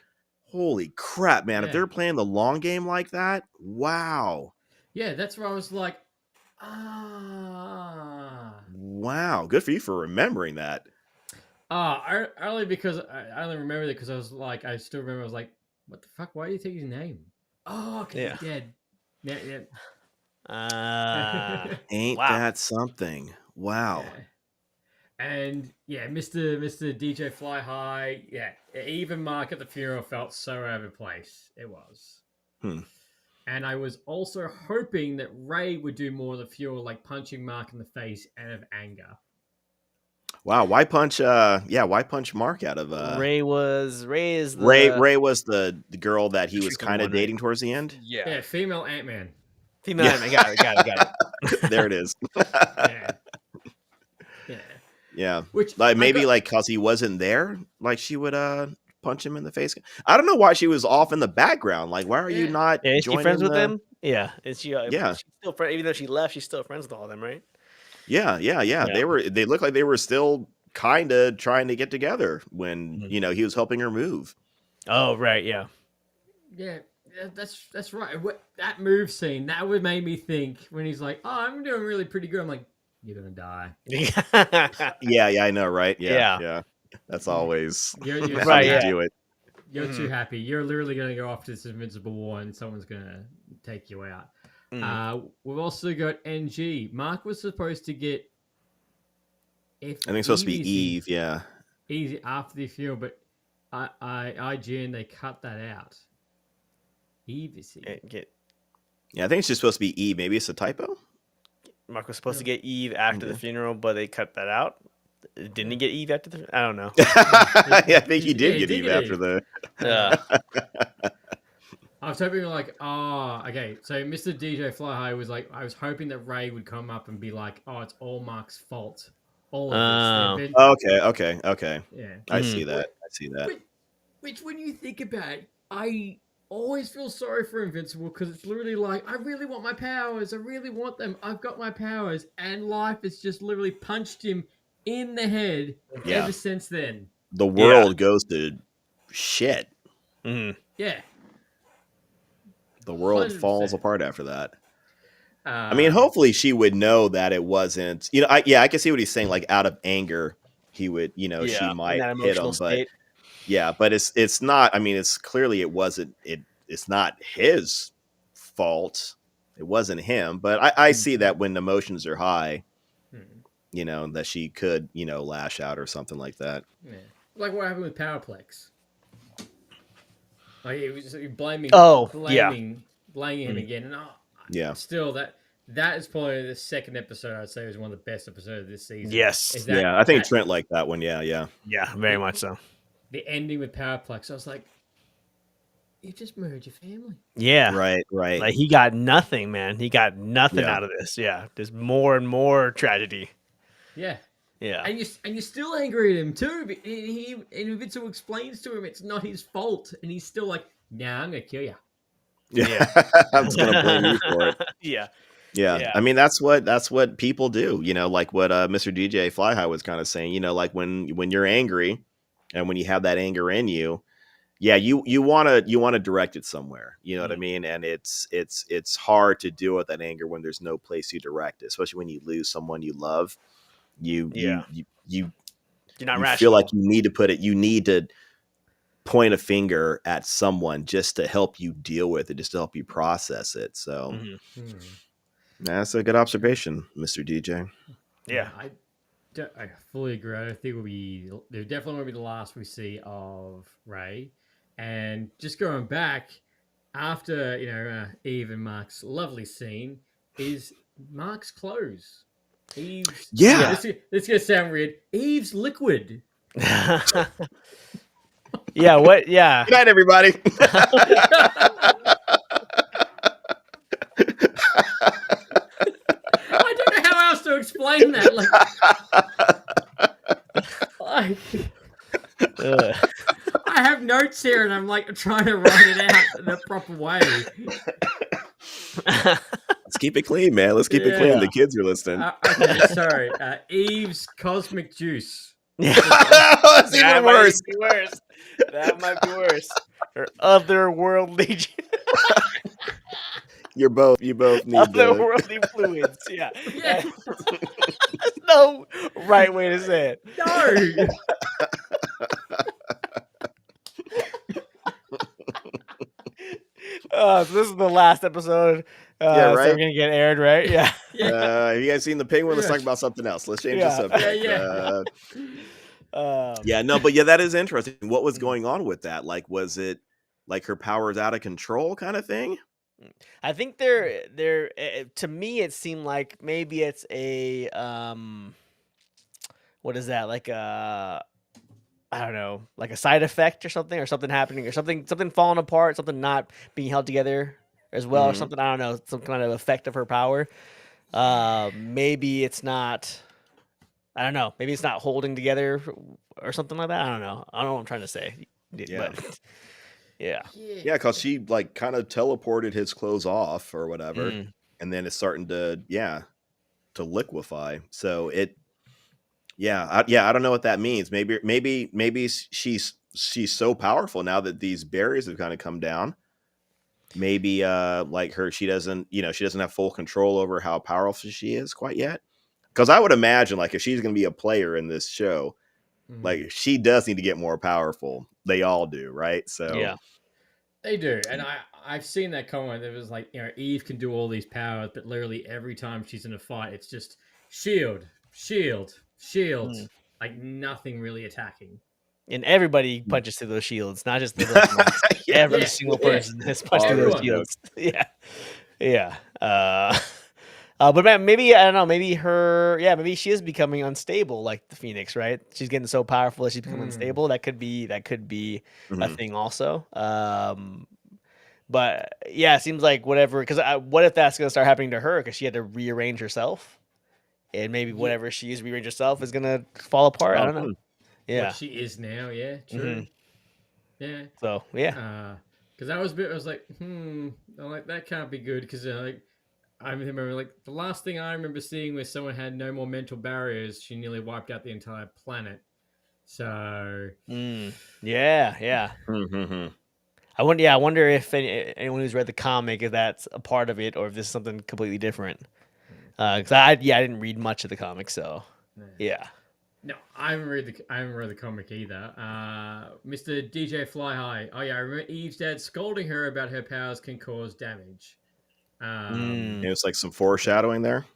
Holy crap, man. If they're playing the long game like that, wow. Yeah, that's where I was like, wow, good for you for remembering that. I only remember that because I was like, I still remember. I was like, what the fuck? Why do you take his name? Oh, okay, he's dead. Yeah. Ain't that something? Wow. Yeah. And Mr. DJ Fly High. Yeah, even Marc at the funeral felt so out of place. It was. And I was also hoping that Ray would do more of the funeral, like punching Marc in the face out of anger. Wow, why punch Marc out of Ray was the girl that he was kind of dating towards the end? Yeah, female Ant-Man. Ant-Man, got it. There it is. Yeah. Which maybe cause he wasn't there, like she would punch him in the face. I don't know why she was off in the background. Like, why are you not is she friends with them? him? Yeah. Is she she's still friends, even though she left, she's still friends with all of them, right? Yeah. They looked like they were still kind of trying to get together when he was helping her move. Oh, right, yeah. Yeah, that's right. That move scene, that would make me think when he's like, "Oh, I'm doing really pretty good." I'm like, "You're gonna die." Yeah, I know, right? Yeah. That's always you're how you do it. You're too happy. You're literally gonna go off to this Invincible War, and someone's gonna take you out. We've also got NG. Marc was supposed to get. I think it's supposed to be Eve. Yeah. Easy after the funeral, but IGN they cut that out. Eve is here. Yeah, I think it's just supposed to be Eve. Maybe it's a typo. Marc was supposed to get Eve after the funeral, but they cut that out. Didn't he get Eve after the? I don't know. Yeah, I think he did get Eve after the. Yeah. I was hoping like, okay. So Mr. DJ Fly High was like, I was hoping that Ray would come up and be like, oh, it's all Marc's fault. All of this. Okay. Yeah. I see that. Which, when you think about it, I always feel sorry for Invincible because it's literally like, I really want my powers. I really want them. I've got my powers. And life has just literally punched him in the head ever since then. The world goes to shit. Mm-hmm. Yeah. The world 100%. falls apart after that. I mean, hopefully she would know that it wasn't, I can see what he's saying. Like out of anger, he would, she might hit him, state. but it's not, I mean, it's clearly it wasn't, it's not his fault. It wasn't him, but I see that when emotions are high, that she could, lash out or something like that. Yeah. Like what happened with Powerplex. Like it was blaming him again. And still that is probably the second episode I'd say was one of the best episodes of this season. Yes. I think Trent liked that one. Yeah, very much so. The ending with Powerplex, I was like, you just murdered your family. Yeah. Right. Like he got nothing, man. He got nothing out of this. Yeah. There's more and more tragedy. Yeah. Yeah. And you're still angry at him too. But and Invincible explains to him it's not his fault, and he's still like, "Nah, I'm gonna kill you." Yeah. I'm just gonna blame you for it. Yeah. I mean, that's what people do. Like what Mr. DJ Fly High was kind of saying. Like when you're angry, and when you have that anger in you, you want to direct it somewhere. You know what I mean? And it's hard to deal with that anger when there's no place to direct it, especially when you lose someone you love. You're not rational. Feel like you need to point a finger at someone just to help you deal with it, just to help you process it. So that's a good observation, Mr. DJ. Yeah. I fully agree. I think there definitely will be the last we see of Ray. And just going back after, Eve and Marc's lovely scene is Marc's clothes. Eve's, this is gonna sound weird. Eve's liquid. Yeah. What? Yeah. Good night, everybody. I don't know how else to explain that. I have notes here, and I'm like trying to write it out in a proper way. Let's keep it clean, man. Let's keep it clean. The kids are listening. Okay, sorry. Eve's cosmic juice. That's even worse. That might be worse. Her otherworldly juice. You both need otherworldly fluids. Yeah. There's no right way to say it. No. So this is the last episode. So we're gonna get aired, right? Yeah. Have you guys seen the penguin? Let's talk about something else. Let's change the subject. That is interesting. What was going on with that? Like, was it like her powers out of control kind of thing? I think they're to me it seemed like maybe it's a what is that, like a I don't know, like a side effect or something happening or something falling apart, something not being held together as well, or something, I don't know, some kind of effect of her power. Maybe it's not, I don't know, maybe it's not holding together or something like that. I don't know what I'm trying to say. But because she like kind of teleported his clothes off or whatever, and then it's starting to liquefy. So it I don't know what that means. Maybe she's so powerful now that these barriers have kind of come down. Maybe like her, she doesn't have full control over how powerful she is quite yet. Because I would imagine, like, if she's going to be a player in this show, like, she does need to get more powerful. They all do, right? So they do. And I've seen that comment. It was like, Eve can do all these powers, but literally every time she's in a fight, it's just shield, like nothing really attacking. And everybody punches through those shields, not just the every single person has punched through those shields. Yeah. Yeah. But man, maybe I don't know. Maybe maybe she is becoming unstable, like the Phoenix, right? She's getting so powerful that she's becoming unstable. That could be a thing also. But yeah, it seems like whatever. Because what if that's gonna start happening to her? Because she had to rearrange herself, and maybe whatever she's rearranged herself is gonna fall apart. I don't know. Yeah. What she is now, yeah, true. Yeah. So yeah. Because that was a bit. I was like, I'm like that can't be good. Because like I remember, like the last thing I remember seeing where someone had no more mental barriers, she nearly wiped out the entire planet. So Yeah. I wonder if anyone who's read the comic, if that's a part of it, or if this is something completely different. Because I didn't read much of the comic, so yeah. No, I haven't read the comic either. Mr. DJ Fly High. Oh yeah, I remember Eve's dad scolding her about her powers can cause damage. It's like some foreshadowing there.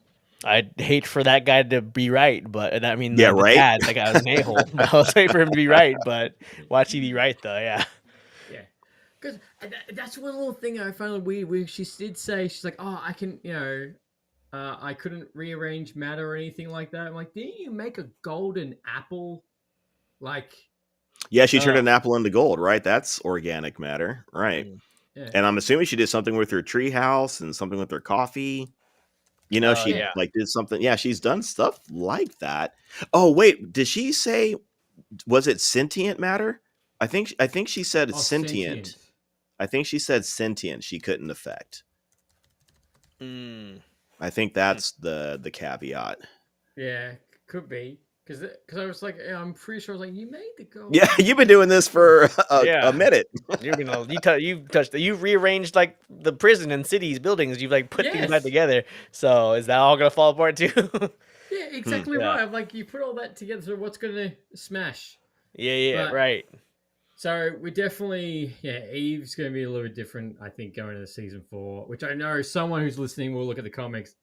I'd hate for that guy to be right, but I mean, Yeah, the right? dad, that guy was an a-hole. I was waiting for him to be right, but watch he be right though. Yeah. Yeah, because that's one little thing I found weird. Where she did say she's like, "Oh, I can, I couldn't rearrange matter or anything like that." I'm like, "Didn't you make a golden apple?" Like, Yeah, she turned an apple into gold, right? That's organic matter, right? yeah. And I'm assuming she did something with her tree house and something with her coffee. She like did something. Yeah, she's done stuff like that. Oh, wait, did she say, was it sentient matter? I think she said sentient. I think she said sentient she couldn't affect. I think that's the caveat. Yeah, could be. Because I was like, I'm pretty sure I was like, you made the gold. Yeah, you've been doing this for a minute. You've rearranged like the prison and cities, buildings. You've like put things back together. So is that all gonna fall apart too? Yeah, exactly right. I'm like, you put all that together, so what's gonna smash? Yeah, right. So we definitely, Eve's going to be a little bit different, I think, going into season 4, which I know someone who's listening will look at the comics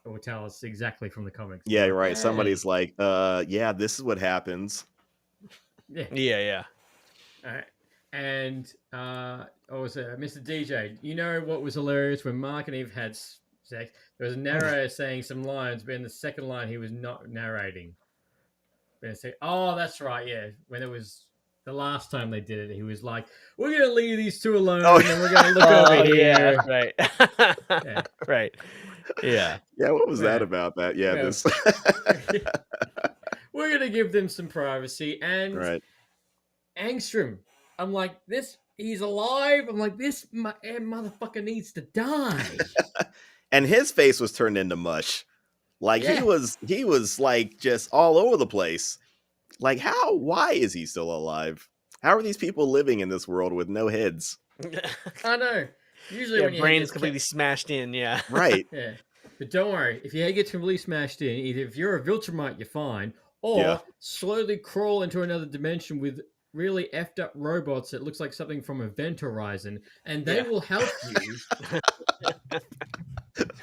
or tell us exactly from the comics. Yeah, right. Somebody's like, this is what happens. Yeah. All right. And what was it? Mr. DJ, you know what was hilarious when Marc and Eve had sex? There was a narrator saying some lines, but in the second line, he was not narrating. Oh, that's right. Yeah. When it was the last time they did it, he was like, "We're gonna leave these two alone, and we're gonna look over here." Yeah, right. Right. Yeah. Yeah. What was that about? That? Yeah. This. We're gonna give them some privacy, and right. Angstrom. I'm like, he's alive. I'm like, this motherfucker needs to die. And his face was turned into mush. Like he was like just all over the place. Like why is he still alive? How are these people living in this world with no heads? I know. Usually when your brain's completely smashed in, Right. Yeah. But don't worry, if your head gets completely smashed in, either if you're a Viltrumite, you're fine, or slowly crawl into another dimension with really effed up robots that looks like something from Event Horizon, and they will help you.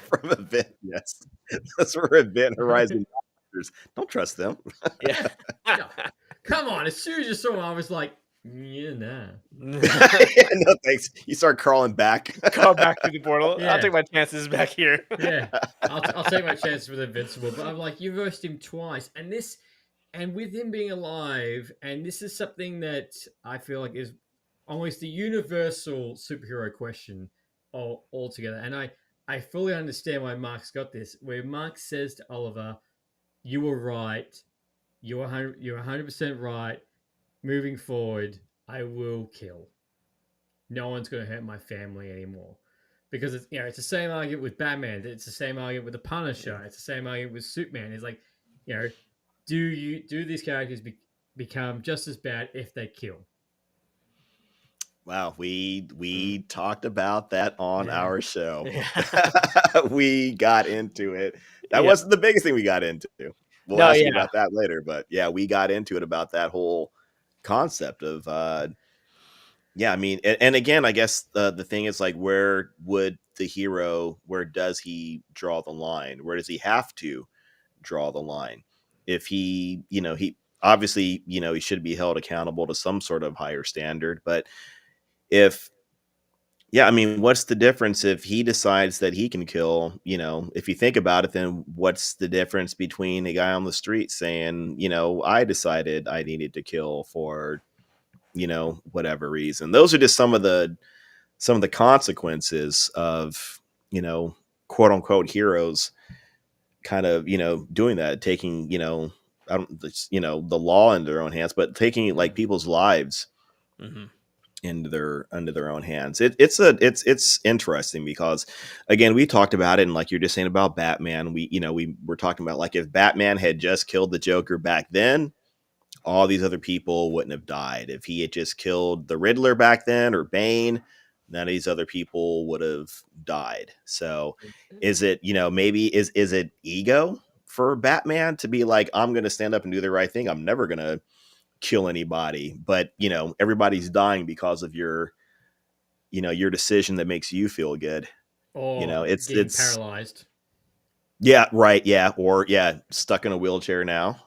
From Event, yes. That's where Event Horizon don't trust them. Yeah. Come on, as soon as you saw him, I was like, nah. No thanks. You start crawling back. Crawl back through the portal. Yeah. I'll take my chances back here. Yeah. I'll take my chances with Invincible. But I'm like, you versed him twice. And with him being alive, and this is something that I feel like is almost the universal superhero question altogether. And I fully understand why Marc's got this, where Marc says to Oliver, you were right. You're 100% right. Moving forward, I will kill. No one's going to hurt my family anymore. Because it's the same argument with Batman. It's the same argument with the Punisher. It's the same argument with Superman. It's like, do these characters become just as bad if they kill? Wow, we talked about that on our show. We got into it. That wasn't the biggest thing we got into. We'll ask you about that later, but we got into it about that whole concept of I mean, and again, I guess the thing is like, where does he draw the line? Where does he have to draw the line? If he obviously, he should be held accountable to some sort of higher standard, but if Yeah, I mean, what's the difference if he decides that he can kill? If you think about it, then what's the difference between a guy on the street saying, I decided I needed to kill for, whatever reason? Those are just some of the consequences of, quote unquote heroes kind of, doing that, taking, I don't, the law into their own hands, but taking like people's lives Mm-hmm. into their own hands. It's interesting because, again, we talked about it, and like you're just saying about Batman, we were talking about, like, if Batman had just killed the Joker back then, all these other people wouldn't have died. If he had just killed the Riddler back then, or Bane, none of these other people would have died. So is it, maybe is it ego for Batman to be like, I'm going to stand up and do the right thing, I'm never going to kill anybody, but everybody's dying because of your decision that makes you feel good. Or it's getting paralyzed. Yeah, right, yeah, or stuck in a wheelchair now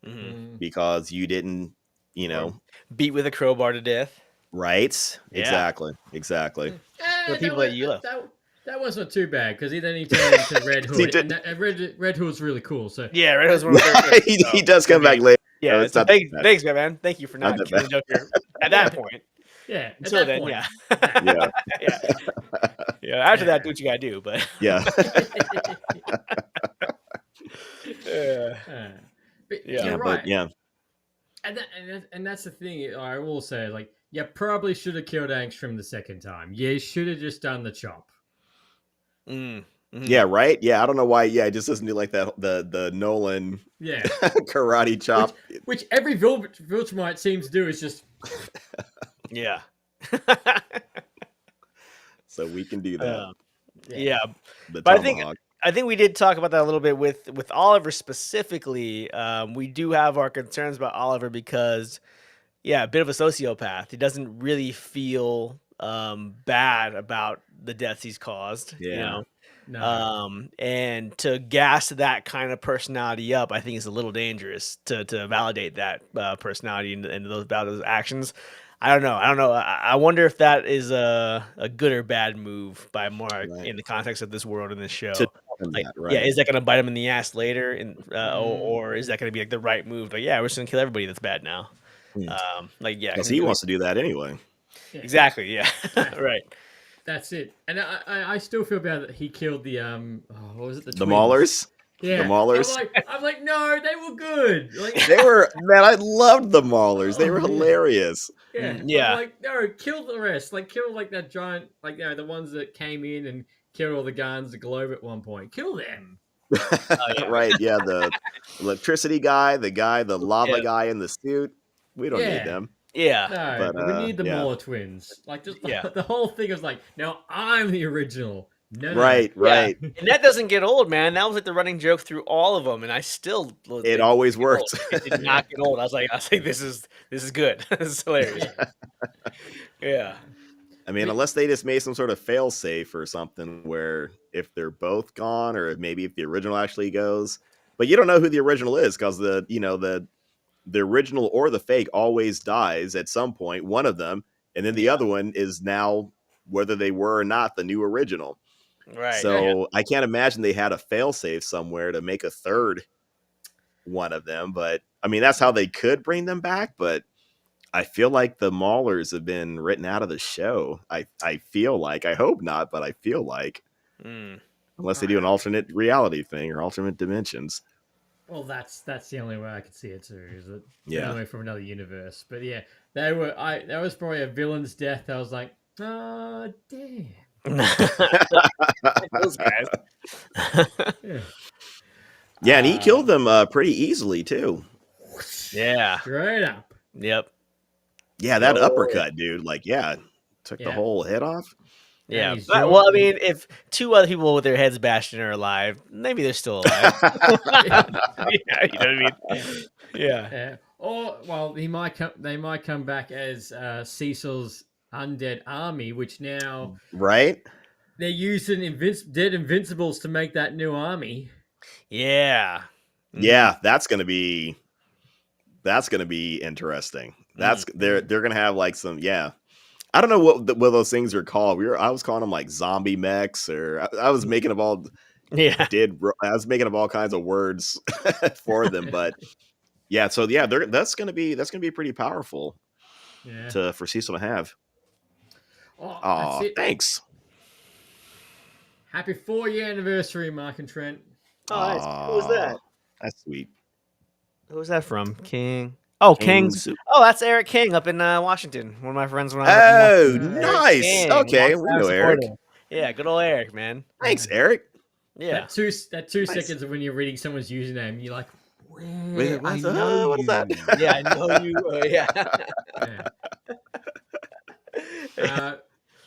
Mm-hmm. because you didn't, Or beat with a crowbar to death. right? Yeah. Exactly. The people that you love. That wasn't too bad because then he turned into Red Hood, did- and Red Hood's really cool. So Yeah, Red Hood's one of my favorite. he does come back later. Yeah, So it's so not thanks, that bad. thanks, man. Thank you for Not not that killing Joker at that point. yeah, Until at that then, point. yeah. Yeah. Yeah. After that, do what you gotta do. But Yeah. But Yeah, you're right. But yeah. And that's the thing. I will say, like, you probably should have killed Angstrom the second time. You should have just done the chop. Mm-hmm. Yeah, right. Yeah, I don't know why. Yeah, it just doesn't do like that. The Nolan karate chop, which every Viltrumite seems to do is just yeah. So we can do that. Yeah, The but tomahawk. I think we did talk about that a little bit with Oliver specifically. We do have our concerns about Oliver because, a bit of a sociopath. He doesn't really feel bad about the deaths he's caused. Yeah. no. And to gas that kind of personality up, I think is a little dangerous to validate that personality and those actions. I don't know. I wonder if that is a good or bad move by Mark in the context of this world and this show. To tell him that, right. Yeah, is that going to bite him in the ass later, or is that going to be like the right move? Like, we're just going to kill everybody that's bad now. Because he wants to do that anyway. Yeah. Exactly. Yeah. Right. That's it. And I still feel bad that he killed the what was it, the twins? Maulers. Yeah, The Maulers. I'm like, no, they were good. Like, They were, man, I loved the Maulers. They were hilarious. Yeah. Yeah. I'm like, no, kill the rest. Like, kill like that giant, like, the ones that came in and killed all the Guardians of the Globe at one point. Kill them. Right. Yeah. The electricity guy, the lava guy in the suit. We don't need them. Yeah. No, But, we need the yeah. Mauler twins. Like, just the whole thing was like, no, I'm the original. No. Right. Right. And that doesn't get old, man. That was like the running joke through all of them, and I still It always worked. It did not get old. I was like, this is good. This is hilarious. Yeah. I mean, unless they just made some sort of fail safe or something where if they're both gone, or maybe if the original actually goes, but you don't know who the original is because the original or the fake always dies at some point, one of them, and then the other one is now, whether they were or not, the new original. Right. So I can't imagine they had a fail safe somewhere to make a third one of them. But I mean, that's how they could bring them back. But I feel like the Maulers have been written out of the show. I feel like, I hope not, but I feel like, unless they do an alternate reality thing or alternate dimensions. Well, that's the only way I could see it too. Is it? Yeah. Away from another universe. But yeah, that was probably a villain's death. I was like, oh damn. Those guys. Yeah, and he killed them pretty easily too. Yeah. Straight up. Yep. Yeah, that uppercut, dude. Like, took the whole head off. Yeah. Well, I mean, if two other people with their heads bashed in are alive, maybe they're still alive. Yeah, you know what I mean? Yeah. Or they might come back as Cecil's undead army, which now right. They're using dead Invincibles to make that new army. Yeah. Yeah, that's gonna be interesting. They're gonna have like some I don't know what those things are called. I was calling them like zombie mechs, or I was making them all Yeah. I was making up all kinds of words for them, but yeah. So yeah, that's gonna be pretty powerful Yeah. for Cecil to have. Oh, that's Oh, it. thanks. Happy 4-year anniversary, Mark and Trent. Oh, nice. Who was that? That's sweet. Who was that from? King. Oh, King King's. Soup. Oh, that's Eric King up in Washington. One of my friends when I was up in Oh, Washington. Eric nice. King, Okay, we long-time know Eric. supporter. Yeah, good old Eric, man. Thanks, Eric. Yeah. That two Nice. seconds of when you're reading someone's username, you're like, Wait, where? I what know is that? you. Yeah, I know you. Yeah. Yeah.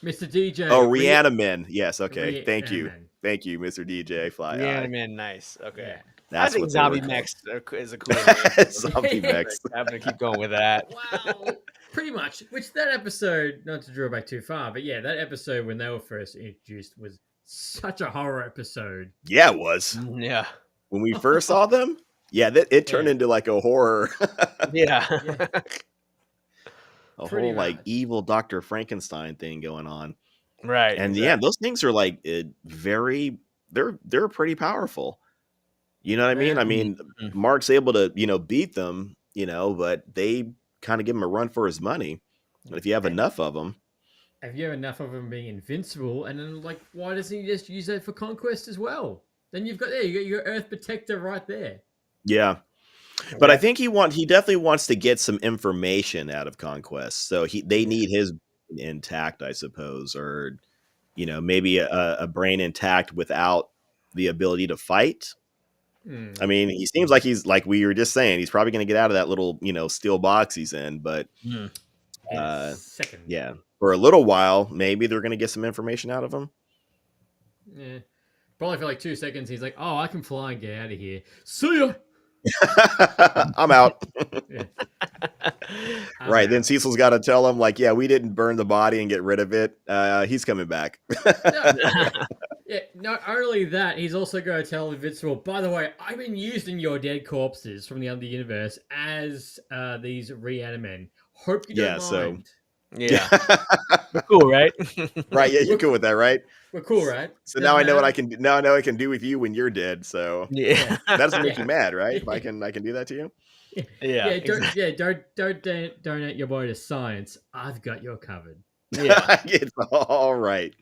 Mr. DJ. Oh, Rhiannon. Yes. Okay. Thank you. Man. Thank you, Mr. DJ Fly Eye. Man, nice. Okay. Yeah. That's I think what they were Zombie called. Mechs is a cool name. Zombie mechs. I'm gonna keep going with that. Wow. Pretty much. Which that episode, not to draw back too far, but yeah, that episode when they were first introduced was such a horror episode. Yeah, it was. Yeah. When we first saw them, yeah, it turned into like a horror. Yeah. A Pretty whole like much. evil Dr. Frankenstein thing going on. Right. And yeah, those things are like they're pretty powerful. You know what I mean? I mean, Mark's able to, beat them, but they kind of give him a run for his money. But if you have enough of them, Have you enough of him being invincible? And then, like, why doesn't he just use that for conquest as well? Then you got your Earth Protector right there. yeah. But I think he definitely wants to get some information out of Conquest. So they need his intact, I suppose, or maybe a brain intact without the ability to fight. I mean, he seems like he's, like we were just saying, he's probably going to get out of that little, steel box he's in. But Second. yeah, for a little while, maybe they're going to get some information out of him. Yeah. Probably for like 2 seconds, he's like, "Oh, I can fly and get out of here. See ya." I'm out. Yeah. Right. Then Cecil's got to tell him, like, yeah, we didn't burn the body and get rid of it. He's coming back. Yeah, not only that, he's also going to tell Invincible, by the way, I've been using your dead corpses from the other universe as these reanimen. Hope you don't mind. Yeah. We're cool, right? Right. Yeah, you're cool with that, right? We're cool, right? So now I know what I can do. Now I know what I can do with you when you're dead. So Yeah. that doesn't make you mad, right? If I can do that to you. Yeah. Don't donate your body to science. I've got your covered. Yeah. It's all right.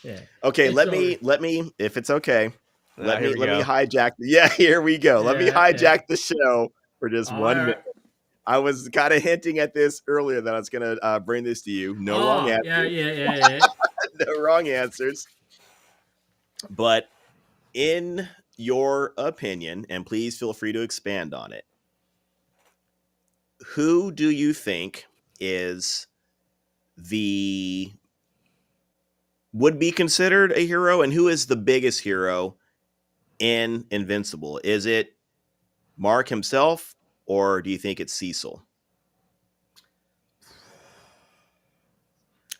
Yeah. Okay, It's let me, if it's okay, let me go. hijack. Yeah, here we go. Let me hijack the show for just 1 right. minute. I was kind of hinting at this earlier that I was going to bring this to you. No wrong answers. Yeah. No wrong answers. But in your opinion, and please feel free to expand on it, who do you think would be considered a hero, and who is the biggest hero in Invincible? Is it Marc himself, or do you think it's Cecil?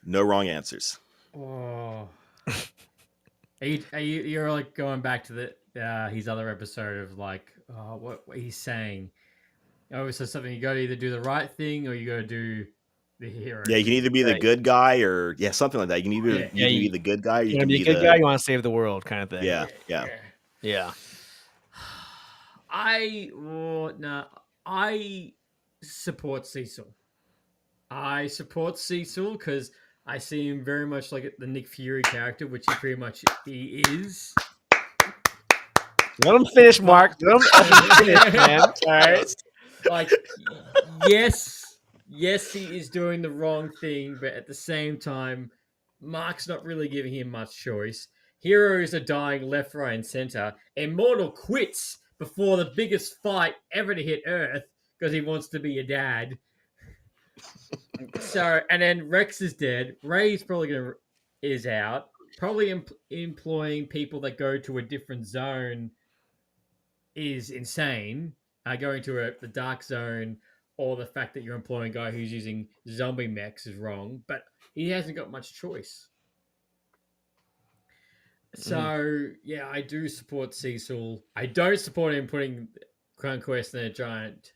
No wrong answers. Oh. You're like going back to his other episode of like what he's saying. Oh, so something you got to either do the right thing or you got to do the hero. Yeah, you can either be the good guy or something like that. You can either you can be the good guy. Or You can be a good guy. You want to save the world, kind of thing. Yeah. I support Cecil. I support Cecil because I see him very much like the Nick Fury character, which he is. Let him finish, Marc. Let him finish, man. All right. Like, yes, he is doing the wrong thing, but at the same time, Mark's not really giving him much choice. Heroes are dying left, right, and center. Immortal quits before the biggest fight ever to hit Earth because he wants to be a dad. So, and then Rex is dead. Ray's probably is out. Probably employing people that go to a different zone is insane. Going to the dark zone, or the fact that you're employing a guy who's using zombie mechs is wrong. But he hasn't got much choice. So yeah, I do support Cecil. I don't support him putting Crown Quest in a giant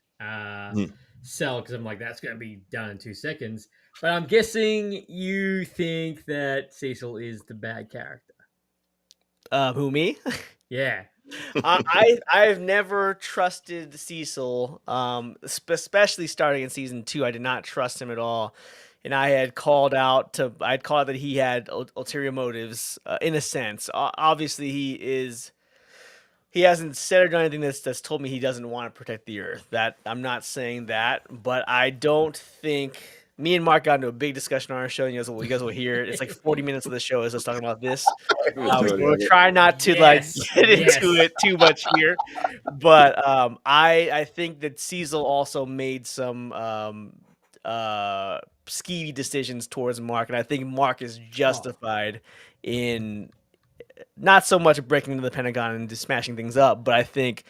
sell because I'm like, that's going to be done in 2 seconds. But I'm guessing you think that Cecil is the bad character. Who, me? Yeah. I've never trusted Cecil, especially starting in season 2. I did not trust him at all, and I had called out that he had ulterior motives, in a sense. Obviously, he hasn't said or done anything that's told me he doesn't want to protect the Earth. That I'm not saying that, but I don't think. Me and Mark got into a big discussion on our show. And you guys will hear it. It's like 40 minutes of the show is us talking about this. We'll try not to get into it too much here, but I think that Cecil also made some skeevy decisions towards Mark, and I think Mark is justified in not so much breaking into the Pentagon and just smashing things up, but I think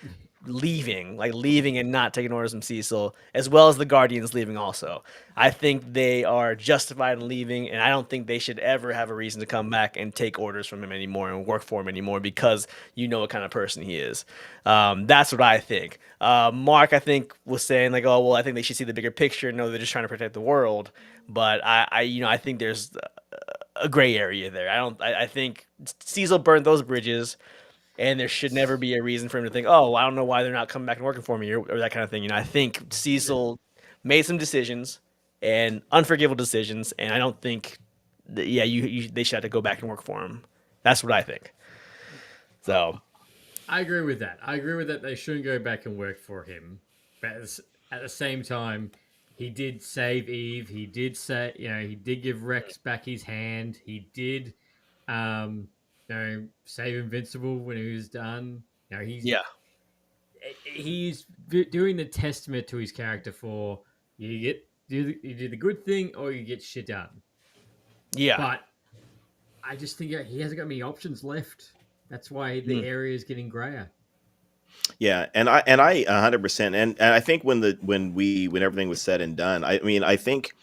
leaving and not taking orders from Cecil, as well as the Guardians leaving also. I think they are justified in leaving, and I don't think they should ever have a reason to come back and take orders from him anymore and work for him anymore, because you know what kind of person he is. That's what I think. Mark, I think, was saying like, oh, well, I think they should see the bigger picture. No, they're just trying to protect the world. But I think there's a gray area there. I think Cecil burned those bridges, and there should never be a reason for him to think, oh, I don't know why they're not coming back and working for me, or that kind of thing. I think Cecil made some decisions, and unforgivable decisions, and I don't think that, they should have to go back and work for him. That's what I think. So I agree with that. They shouldn't go back and work for him. But at the same time, he did save Eve. He did he did give Rex back his hand. He did, save Invincible when he was done. He's doing the testament to his character for you do the good thing or you get shit done. Yeah. But I just think he hasn't got many options left. That's why the area is getting grayer. Yeah, and I 100%, and I think when everything was said and done, I mean, I think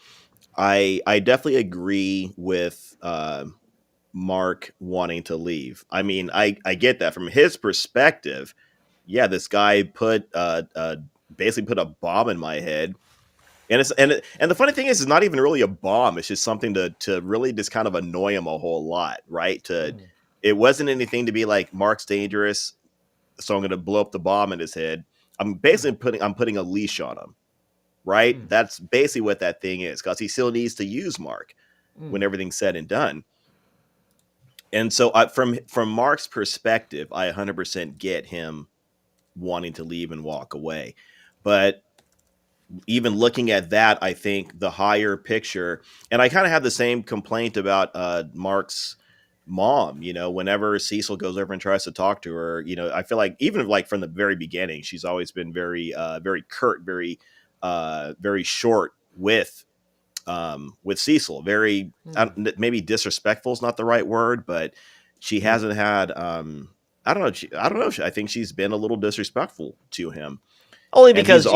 I definitely agree with Mark wanting to leave. I mean, I get that from his perspective. Yeah, this guy basically put a bomb in my head. And the funny thing is, it's not even really a bomb. It's just something to really just kind of annoy him a whole lot, right? It wasn't anything to be like, Mark's dangerous, so I'm going to blow up the bomb in his head. I'm basically putting a leash on him, right? That's basically what that thing is, because he still needs to use Mark when everything's said and done. And so from Mark's perspective, I 100% get him wanting to leave and walk away. But even looking at that, I think the higher picture, and I kind of have the same complaint about Mark's mom, whenever Cecil goes over and tries to talk to her, I feel like even like from the very beginning, she's always been very, very curt, very, very short with Cecil. Very, maybe disrespectful is not the right word, but she hasn't had, I don't know. I think she's been a little disrespectful to him. Only because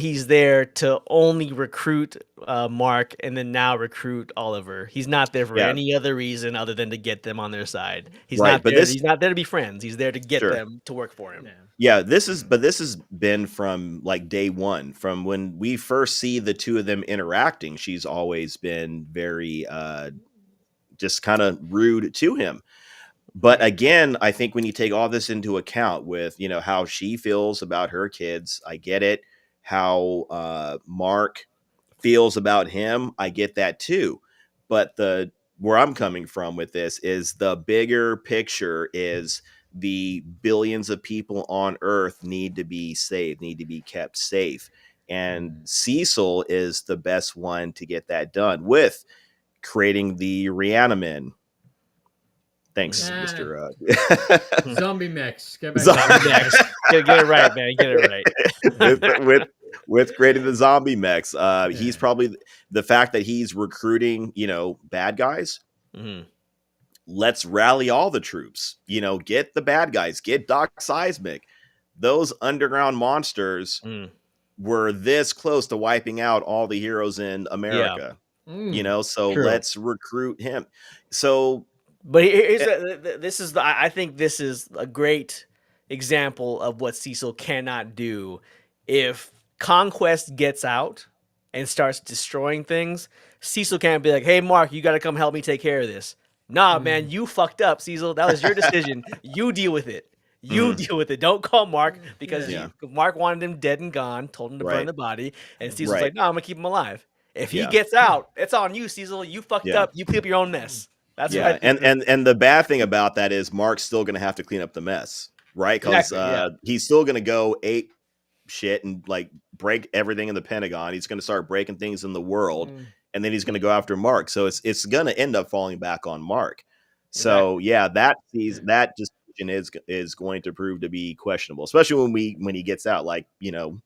he's there to only recruit Mark and then now recruit Oliver. He's not there for any other reason other than to get them on their side. He's not there to be friends. He's there to get them to work for him. Yeah, this has been from like day one, from when we first see the two of them interacting. She's always been very just kind of rude to him. But again, I think when you take all this into account with, how she feels about her kids, I get it. How Mark feels about him, I get that too. But where I'm coming from with this is the bigger picture is the billions of people on Earth need to be saved, need to be kept safe. And Cecil is the best one to get that done with creating the Reanimin. Thanks, Mr. Zombie mix. Get it right, man. Get it right. with creating the zombie mechs. He's probably the fact that he's recruiting, bad guys. Let's rally all the troops. Get the bad guys. Get Doc Seismic. Those underground monsters were this close to wiping out all the heroes in America. So true. Let's recruit him. So. But I think this is a great example of what Cecil cannot do if Conquest gets out and starts destroying things, Cecil can't be like, "Hey, Mark, you got to come help me take care of this." Nah, man, you fucked up, Cecil. That was your decision. You deal with it. You deal with it. Don't call Mark because Yeah. Mark wanted him dead and gone, told him to burn Right. the body, and Cecil's Right. like, "No, I'm gonna keep him alive." If he Yeah. gets out, it's on you, Cecil. You fucked Yeah. up. You clean up your own mess. That's what I Yeah, think. and the bad thing about that is Mark's still going to have to clean up the mess, right? Because Exactly, yeah. he's still going to go ape shit and like break everything in the Pentagon. He's going to start breaking things in the world, and then he's going to go after Mark. So it's going to end up falling back on Mark. So yeah, that decision is going to prove to be questionable, especially when he gets out. Like, you know,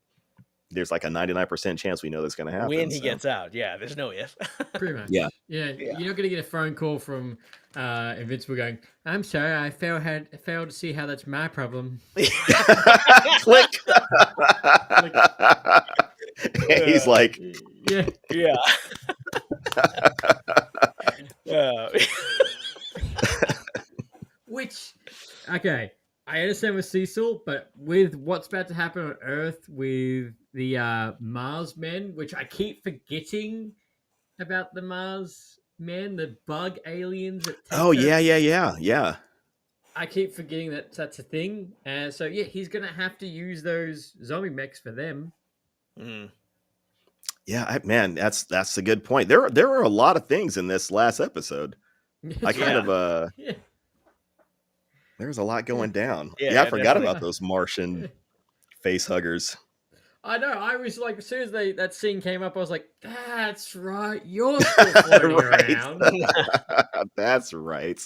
there's like a 99% chance we know that's going to happen. When he gets out, yeah, there's no if. Pretty much. Yeah. Yeah. You're not going to get a phone call from Invincible going, "I'm sorry, I failed to see how that's my problem." Click. He's like, Yeah. Yeah. Yeah. Which, okay, I understand with Cecil, but with what's about to happen on Earth with the Mars men, which I keep forgetting about the Mars men, the bug aliens that take oh over. yeah. I keep forgetting that that's a thing. So yeah, he's gonna have to use those zombie mechs for them. Yeah, man, that's a good point. There are a lot of things in this last episode. I kind of Yeah. there's a lot going down. Yeah, I forgot definitely. about those Martian face huggers. I know. I was like, as soon as that scene came up, I was like, "That's right, you're still floating Right. around." That's right.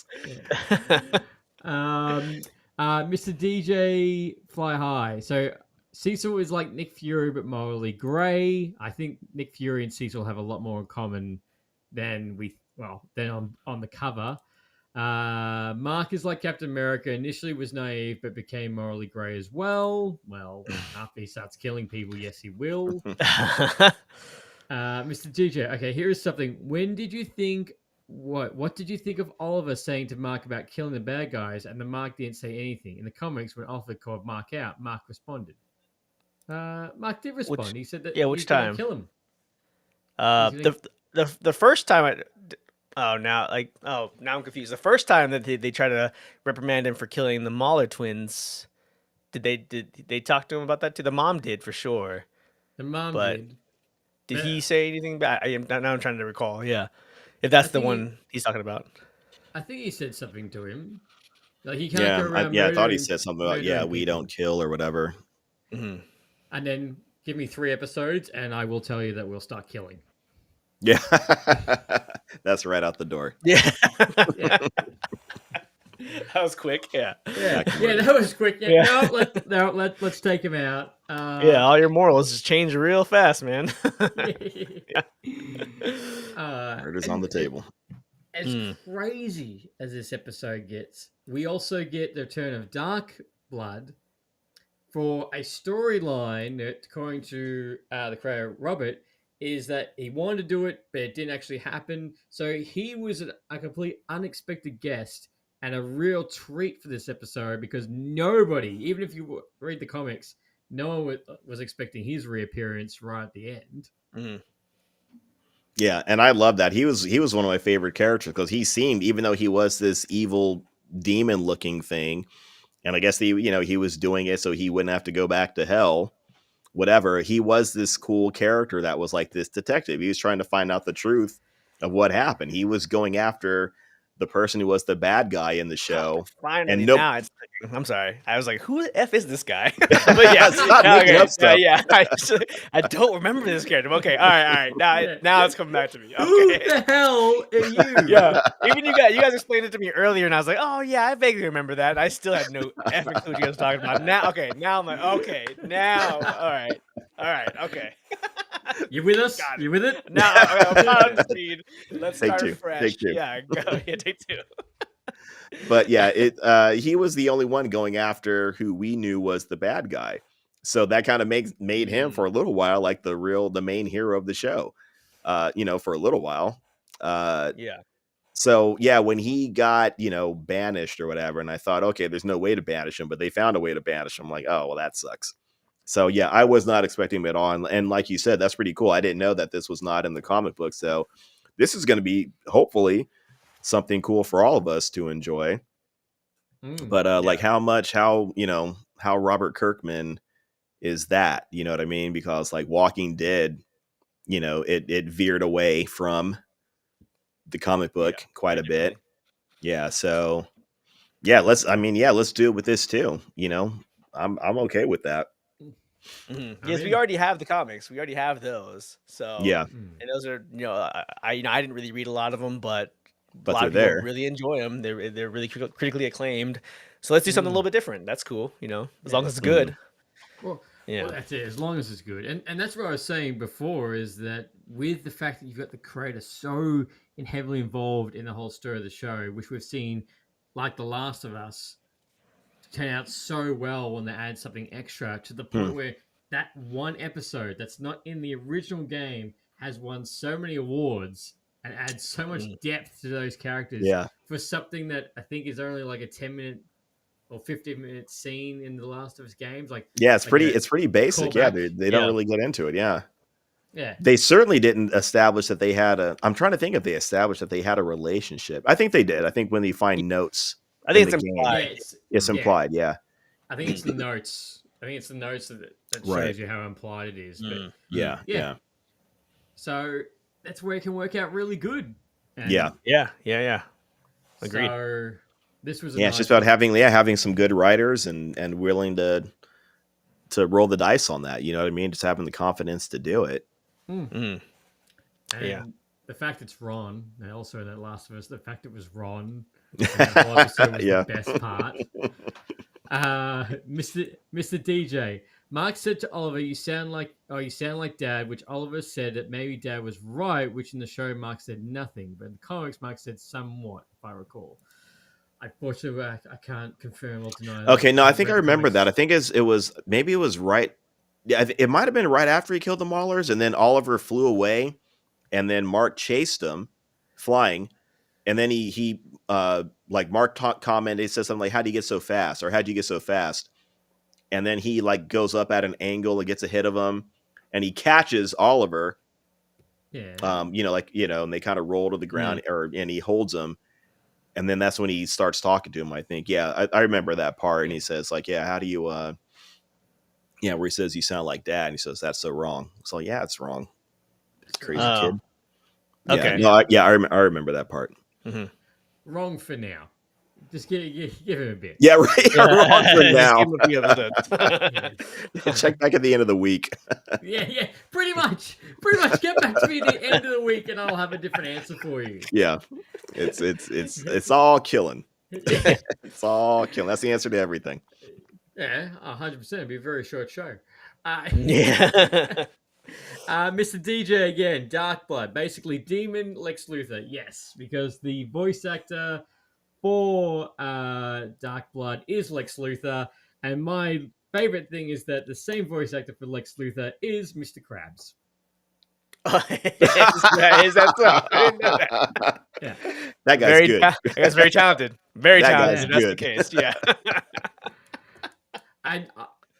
Mr. DJ Fly High. So Cecil is like Nick Fury, but morally grey. I think Nick Fury and Cecil have a lot more in common than on the cover. Mark is like Captain America. Initially was naive, but became morally grey as well. Well, after he starts killing people, yes, he will. Mr. DJ. Okay, here is something. When did you think? What did you think of Oliver saying to Mark about killing the bad guys, and the Mark didn't say anything? In the comics, when Oliver called Mark out, Mark responded. Mark did respond. He said that which he's gonna time? kill him. The first time now I'm confused. The first time that they try to reprimand him for killing the Mahler twins, did they talk to him about that too? The mom did for sure. The mom But did. Did he say anything bad? Now I'm trying to recall. Yeah, if that's the one he's talking about. I think he said something to him. Like he can't go around. I thought he said something about we don't kill or whatever. And then give me 3 episodes, and I will tell you that we'll start killing. Yeah, that's right out the door. Yeah, that was quick. Yeah, that was quick. Yeah. Let's take him out. All your morals just change real fast, man. Murder's on the table. As crazy as this episode gets, we also get the return of Dark Blood for a storyline that, according to the creator Robert, is that he wanted to do it, but it didn't actually happen. So he was a complete unexpected guest and a real treat for this episode, because nobody, even if you read the comics, no one was expecting his reappearance right at the end. Yeah, and I love that. He was one of my favorite characters, because he seemed, even though he was this evil demon looking thing, and I guess he was doing it so he wouldn't have to go back to hell, whatever, he was this cool character that was like this detective. He was trying to find out the truth of what happened. He was going after the person who was the bad guy in the show. Finally, now I'm sorry. I was like, who the F is this guy? But yeah, stop making up stuff. Yeah. I don't remember this character. Okay, all right. Now it's coming back to me. Okay. Who the hell are you? Yeah. Even you guys explained it to me earlier, and I was like, oh yeah, I vaguely remember that. I still had no effing clue what you guys were talking about. Now I'm like, okay, now, all right, okay. You with us? You with it? Now I'm not on the speed. Let's Take start two. fresh. Take two. Yeah, go. Yeah, take 2. But yeah, he was the only one going after who we knew was the bad guy. So that kind of made him for a little while like the main hero of the show. For a little while. Yeah. So yeah, when he got, banished or whatever, and I thought, okay, there's no way to banish him, but they found a way to banish him. I'm like, oh well, that sucks. So yeah, I was not expecting him at all, and like you said, that's pretty cool. I didn't know that this was not in the comic book, so this is going to be hopefully something cool for all of us to enjoy. But like how Robert Kirkman is that, you know what I mean? Because like Walking Dead, it veered away from the comic book quite a bit. Yeah, so yeah, let's do it with this too. I'm okay with that. Yes, we already have the comics. We already have those. So Yeah, and those are I didn't really read a lot of them, but a but lot they're of people there. really enjoy them. They're really critically acclaimed. So let's do something a little bit different. That's cool, as long as it's good. Well, that's it. As long as it's good, and that's what I was saying before is that with the fact that you've got the creator so heavily involved in the whole story of the show, which we've seen, like The Last of Us, turn out so well when they add something extra to the point where that one episode that's not in the original game has won so many awards and adds so much depth to those characters for something that I think is only like a 10-minute or 15-minute scene in the Last of Us games. It's pretty basic. Yeah, they don't really get into it. Yeah. They certainly didn't establish that they had I'm trying to think if they established that they had a relationship. I think they did. I think when they find notes, I think it's implied. It's implied. Yeah. I think it's the notes. That shows you how implied it is. But Yeah. So that's where it can work out really good. And Yeah. Agreed. So this was it's just about having some good writers and willing to roll the dice on that. You know what I mean? Just having the confidence to do it. And the fact it's Ron, and also in that Last of Us, the fact it was Ron, was the best part. Mr. DJ, Mark said to Oliver, "You sound like Dad," which Oliver said that maybe Dad was right, which in the show Mark said nothing, but in the comics Mark said somewhat, if I recall. Unfortunately, I can't confirm or deny that. Okay, no, I think I remember that. I think it was right. Yeah, it might have been right after he killed the Maulers, and then Oliver flew away, and then Mark chased him, flying, and then he like Mark commented, he said something like, "How do you get so fast?" or "How'd you get so fast?" And then he like goes up at an angle and gets ahead of him, and he catches Oliver. Yeah. And they kind of roll to the ground, and he holds him. And then that's when he starts talking to him, I think. Yeah, I remember that part. And he says, like, yeah, how do you, where he says, "You sound like Dad." And he says, "That's so wrong." So, yeah, it's wrong. Crazy kid. Okay. I remember that part. Mm-hmm. Wrong for now. Just give him a bit. Yeah, right. Wrong for now. Just Check back at the end of the week. Yeah, pretty much. Get back to me at the end of the week, and I'll have a different answer for you. Yeah, it's all killing. It's all killing. That's the answer to everything. Yeah, 100%. It'd be a very short show. Yeah. Mr. DJ again, Dark Blood, basically Demon Lex Luthor. Yes, because the voice actor for Dark Blood is Lex Luthor, and my favorite thing is that the same voice actor for Lex Luthor is Mr. Krabs. Is that so? I didn't know that. Yeah. That guy's good. That guy's very talented. Very that talented. That's good. The case. Yeah.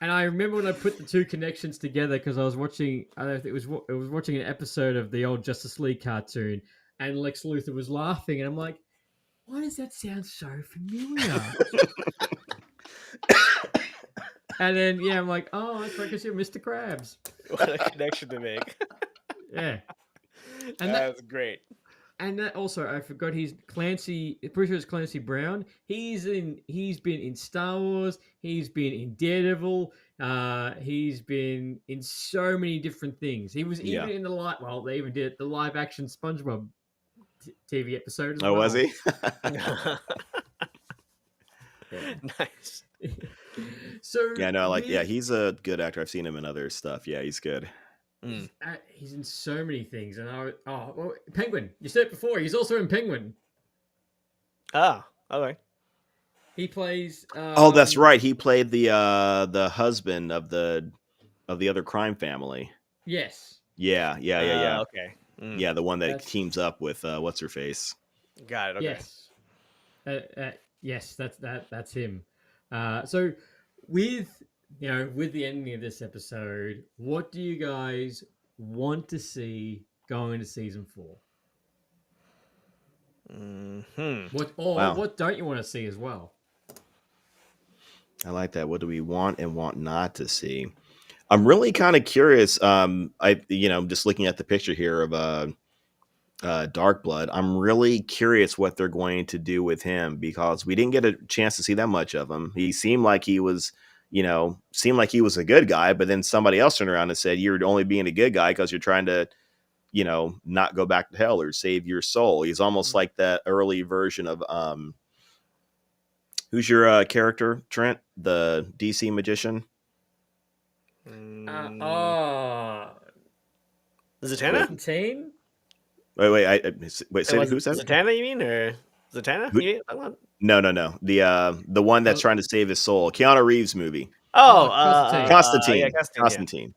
And I remember when I put the two connections together because I was watching. I don't know if it was watching an episode of the old Justice League cartoon, and Lex Luthor was laughing, and I'm like, why does that sound so familiar? And then I'm like, oh, that's right, because you're Mr. Krabs. What a connection to make. Yeah, and that's great. And that also, I forgot he's Clancy. Pretty sure it's Clancy Brown. He's been in Star Wars. He's been in Daredevil. He's been in so many different things. He was even in they even did the live action SpongeBob TV episode as well. Oh, was he? Nice. So he's a good actor. I've seen him in other stuff. Yeah, he's good. He's in so many things, and Penguin. You said it before. He's also in Penguin. Ah, okay. He plays. That's right. He played the husband of the other crime family. Yes. Yeah. Okay. Yeah, the one that teams up with what's her face. Got it. Okay. Yes. Yes, that's him. So with with the ending of this episode, what do you guys want to see going into season 4? Wow. What don't you want to see as well? I like that. What do we want and want not to see? I'm really kind of curious. Just looking at the picture here of Dark Blood, I'm really curious what they're going to do with him because we didn't get a chance to see that much of him. He seemed like he was, a good guy, but then somebody else turned around and said, "You're only being a good guy because you're trying to, not go back to hell or save your soul." He's almost like that early version of who's your character, Trent, the DC magician? Zatanna? Constantine? Wait. Say who's that? Zatanna, you mean, or Zatanna? Who- You No. The one that's trying to save his soul. Keanu Reeves movie. Constantine. Constantine. Yeah, Constantine.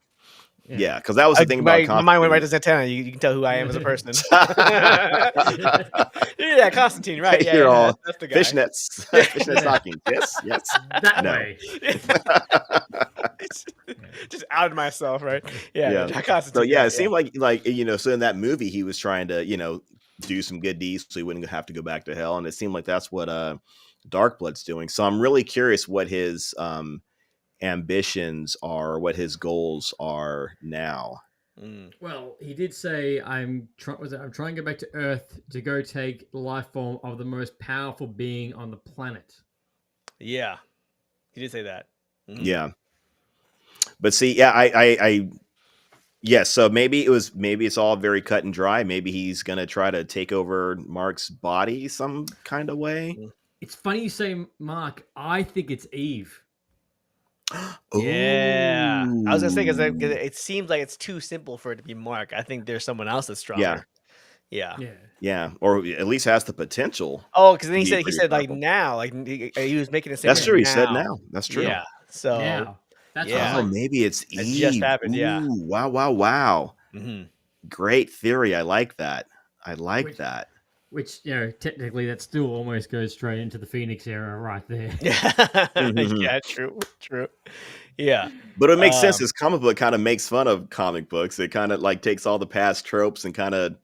Yeah. Yeah, because that was the thing about my Constantine. mind went right to Zatanna. You can tell who I am as a person. Yeah, Constantine, right? Yeah, You're all that's the guy. fishnet stockings. Yes. That No. way. Just outed myself, right? Yeah. Constantine. So yeah, it seemed like so in that movie he was trying to do some good deeds so he wouldn't have to go back to hell, and it seemed like that's what Darkblood's doing. So I'm really curious what his ambitions are, what his goals are now. Well, he did say, I'm trying to get back to Earth to go take the life form of the most powerful being on the planet. Yeah, he did say that. Yeah, but see, yeah, so maybe it's all very cut and dry. Maybe he's gonna try to take over Mark's body some kind of way. It's funny you say Mark. I think it's Eve. Yeah, I was gonna say because it seems like it's too simple for it to be Mark. I think there's someone else that's stronger. Yeah, or at least has the potential. Oh, because then he Be said pretty like now, like he was making a That's statement. true. He said now. That's true. Yeah. So Now. That's Yeah. what I Oh, was like, maybe it's It Eve. just happened, yeah. Ooh, wow. mhm. Great theory. I like that. I like Which- that. which technically that still almost goes straight into the Phoenix era right there. Yeah, true. Yeah. But it makes sense. This comic book kind of makes fun of comic books. It kind of like takes all the past tropes and kind of,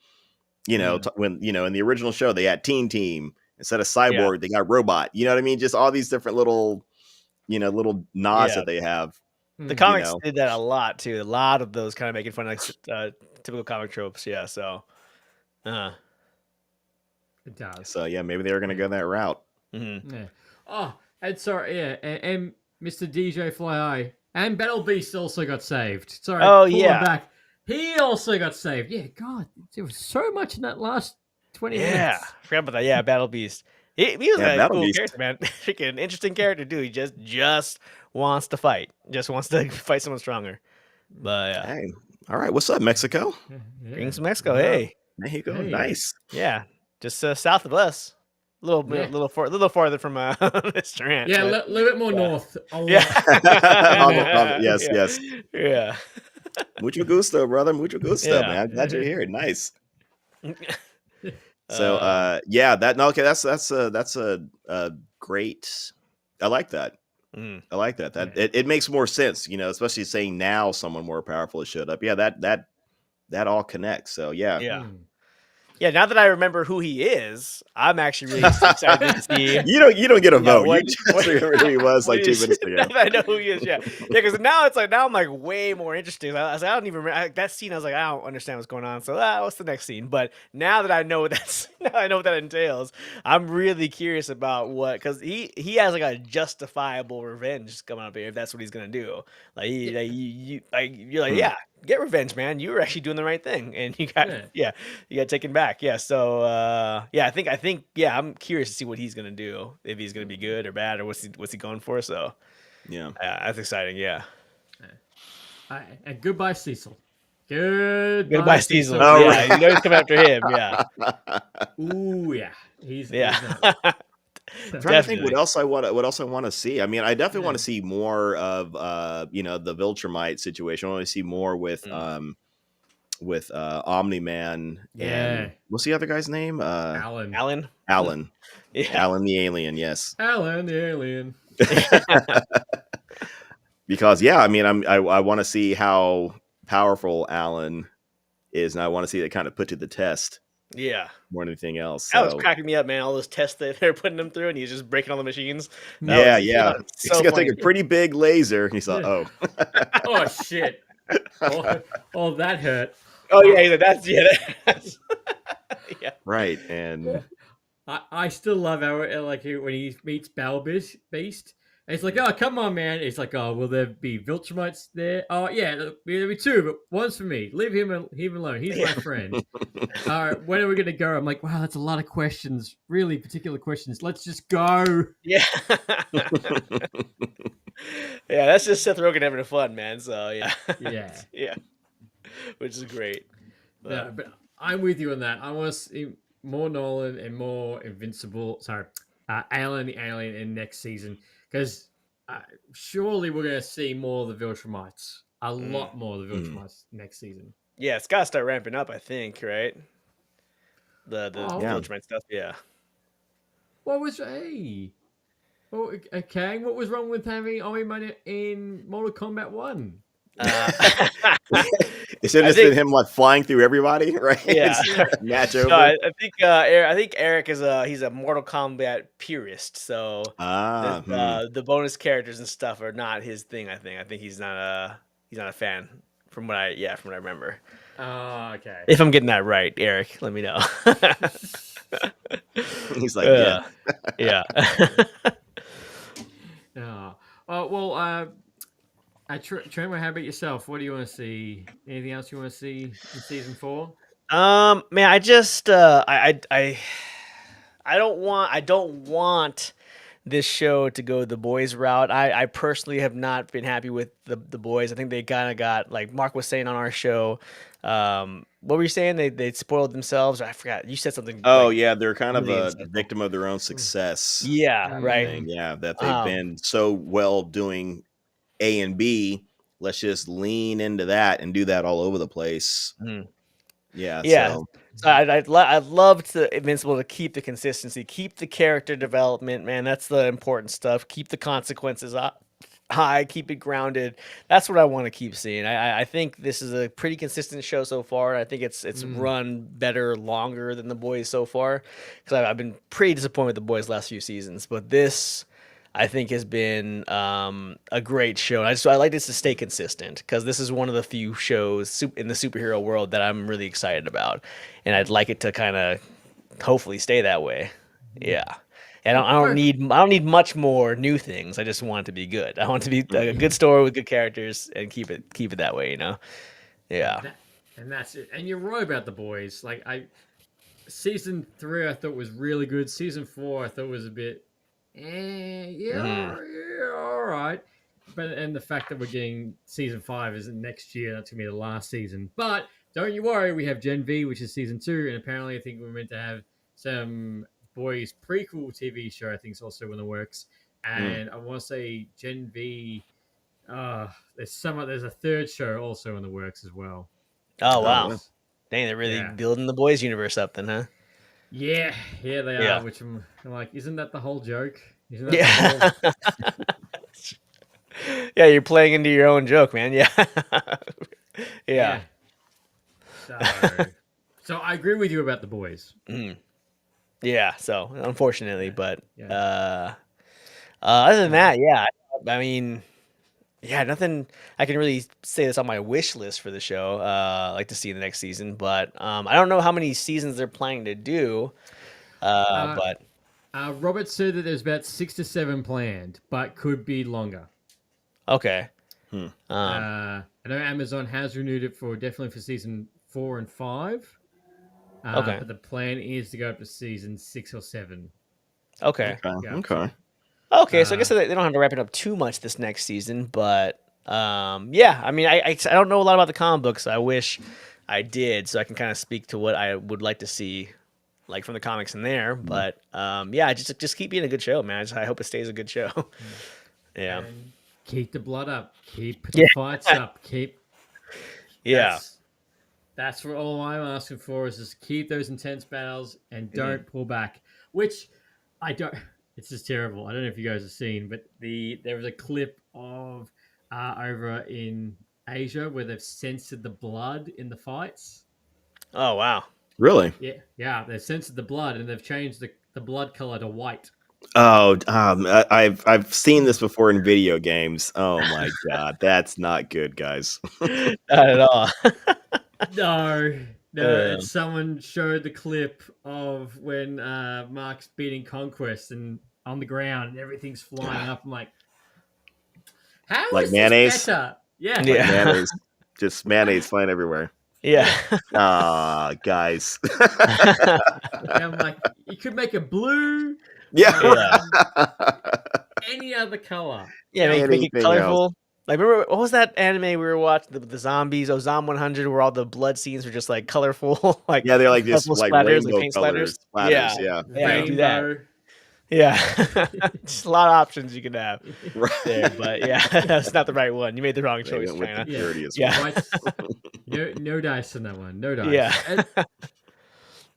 when in the original show they had Team instead of Cyborg, they got Robot. You know what I mean? Just all these different little nods that they have. The comics did that a lot too. A lot of those kind of making fun of typical comic tropes. Yeah. So, It does. So yeah, maybe they were gonna go that route. mhm. Yeah. Oh, and sorry, and Mr. DJ Fly Eye and Battle Beast also got saved. Sorry. Oh, pull him yeah. back. He also got saved. Yeah, God, there was so much in that last 20 Yeah. minutes. Forgot about that. Yeah, Battle Beast. He was Yeah, a Battle cool Beast. character, man. Freaking interesting character, dude. He just wants to fight. Just wants to fight someone stronger. But yeah, Hey, all right. What's up, Mexico? Yeah. Greetings from Mexico. Yeah. Hey, There you go. Hey. Nice. yeah, just south of us. Little farther from Mr. Rant. Yeah, a but- little bit more north. A lot. Yeah. Yes. Yeah. Mucho gusto, brother. Mucho gusto, Yeah. man. I'm glad you're here. Nice. So, Uh, that's a great. I like that. mhm. I like that. It makes more sense, especially saying now someone more powerful has showed up. Yeah, that all connects. So yeah. Yeah. Mm. Yeah, now that I remember who he is, I'm actually really excited to see. You don't get a vote. what- You just remember who he was like 2 minutes ago. Now that I know who he is, yeah. Because now I'm like way more interested. I don't even remember that scene. I was like, I don't understand what's going on. So what's the next scene? But now that I know what that entails, I'm really curious about because he has like a justifiable revenge coming up here if that's what he's gonna do. Like you're like, yeah, get revenge, man. You were actually doing the right thing, and you got you got taken back. Yeah, so I think I'm curious to see what he's gonna do, if he's gonna be good or bad, or what's he going for. So Yeah. that's exciting. Yeah, And goodbye, Cecil. goodbye, Cecil. Oh, Yeah, right. you know he's coming after him. Yeah, Ooh, yeah. He's yeah. I'm trying to think Definitely. what else I want to see. I mean, I definitely want to see more of the Viltrumite situation. I want to see more with Omni-Man Yeah. and what's the other guy's name? Alan. Alan. Yeah. Alan the alien, yes. Alan the alien. because yeah, I mean, I want to see how powerful Alan is, and I want to see it kind of put to the test Yeah. more than anything else. That was So cracking me up, man. All those tests that they're putting him through, and he's just breaking all the machines. yeah, That yeah, was he's so gonna funny. take a pretty big laser, and he's like, Yeah. oh, Oh shit! Oh, that hurt. Oh yeah, he's like, that's yeah. right, and I still love how when he meets Beast. And it's like, oh, come on, man. It's like, oh, will there be Viltrumites there? Oh, yeah, there'll be two, but one's for me. Leave him alone. He's my friend. All right, when are we going to go? I'm like, wow, that's a lot of questions. Really particular questions. Let's just go. Yeah. Yeah, that's just Seth Rogen having fun, man. So yeah. Yeah. Yeah. Which is great. No, but I'm with you on that. I want to see more Nolan and more Invincible. Sorry, Alien the Alien in next season, because surely we're going to see more of the Viltrumites. A lot more of the Viltrumites next season. Yeah, it's gotta start ramping up, I think, right? The Yeah. Viltrumite stuff, yeah. What was Kang? What was wrong with having Omni-Man in Mortal Kombat 1? it should have been him like flying through everybody, right? Yeah. Match over. No, I think Eric is he's a Mortal Kombat purist, so the bonus characters and stuff are not his thing. I think he's not a fan from what I remember. Oh, okay. If I'm getting that right, Eric, let me know. He's like, yeah. Yeah. Oh, well, Trent, how about yourself? What do you want to see? Anything else you want to see in season 4? Man, I just I don't want this show to go the boys route. I personally have not been happy with the boys. I think they kind of got, like Mark was saying on our show. What were you saying? They spoiled themselves. I forgot. You said something. Oh like, yeah, they're kind really of a insightful. victim of their own success. Yeah, right. Thing. Yeah, that they've been so well doing A and B. Let's just lean into that and do that all over the place. Yeah. So I'd love to Invincible to keep the consistency, keep the character development, man. That's the important stuff. Keep the consequences high, keep it grounded. That's what I want to keep seeing. I think this is a pretty consistent show so far. I think it's run better longer than The Boys so far, because I've been pretty disappointed with The Boys last few seasons, but this I think has been a great show. I like this to stay consistent, because this is one of the few shows in the superhero world that I'm really excited about, and I'd like it to kind of hopefully stay that way. Yeah. And I don't need much more new things. I just want it to be good. I want it to be a good story with good characters and keep it that way, you know? Yeah. And that's it. And you're right about The Boys. Like season 3 I thought was really good. Season 4 I thought was a bit yeah, all right. And the fact that we're getting season 5 isn't next year, that's gonna be the last season. But don't you worry, we have Gen V, which is season 2, and apparently I think we're meant to have some Boys prequel TV show, I think is also in the works. And I want to say Gen V, there's a third show also in the works as well. Oh wow. Dang, they're really building the Boys universe up then, huh? Yeah, they are, which I'm like, isn't that the whole joke? Isn't that the whole... Yeah, you're playing into your own joke, man. Yeah. So I agree with you about The Boys. Yeah, so unfortunately, but other than that, I mean, nothing I can really say that's on my wish list for the show. I'd like to see in the next season, but I don't know how many seasons they're planning to do. But Robert said that there's about 6 to 7 planned, but could be longer. Okay. I know Amazon has renewed it definitely for season 4 and 5. Okay. But the plan is to go up to season 6 or 7. Okay. Okay. So I guess they don't have to wrap it up too much this next season, but I mean, I don't know a lot about the comic books. I wish I did, so I can kind of speak to what I would like to see, like from the comics in there. But just keep being a good show, man. I hope it stays a good show. Yeah. And keep the blood up. Keep the fights up. That's what all I'm asking for, is just keep those intense battles and don't pull back. Which I don't. It's just terrible. I don't know if you guys have seen, but there was a clip of over in Asia where they've censored the blood in the fights. Oh wow. Really? Yeah, they've censored the blood and they've changed the blood color to white. Oh, I've seen this before in video games. Oh my god, that's not good, guys. Not at all. No, Uh, and someone showed the clip of when Mark's beating Conquest and on the ground and everything's flying up. I'm like, how Like is this mayonnaise, better? Yeah, like yeah. mayonnaise, just mayonnaise flying everywhere. Yeah. Ah, guys. yeah. I'm like, you could make it blue, Yeah. Yeah. any other color. Yeah, Yeah, make it Anything else? colorful. Like, remember what was that anime we were watching? The zombies, Zom 100, where all the blood scenes were just like colorful, like Yeah, they're like just colorful like splatters, like rainbow paint colors, splatters. splatters. Yeah, Yeah, yeah, yeah. do that. rainbow. Yeah, just a lot of options you can have Right. there, but yeah, that's not the right one. You made the wrong They choice, went with the China. Yeah. dirtiest Yeah. one. White's, no dice on that one. No dice. Yeah.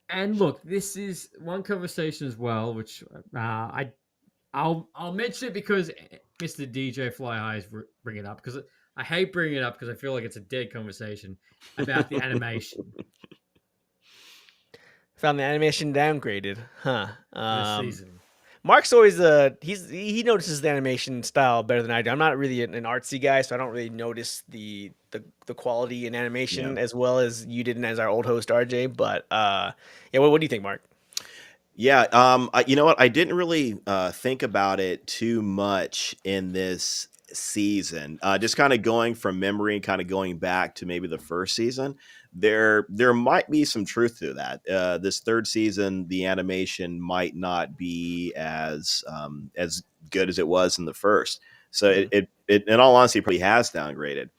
And look, this is one conversation as well, which I'll mention it because Mr. DJ Fly Highs bring it up because I hate bringing it up because I feel like it's a dead conversation about the animation Found the animation downgraded, huh? this season. Mark's always he notices the animation style better than I do. I'm not really an artsy guy, so I don't really notice the quality in animation as well as you did, and as our old host RJ. But yeah, what do you think, Mark? Yeah, you know what? I didn't really think about it too much in this season. Just kind of going from memory and kind of going back to maybe the first season. There might be some truth to that. This third season, the animation might not be as good as it was in the first. So it in all honesty probably has downgraded.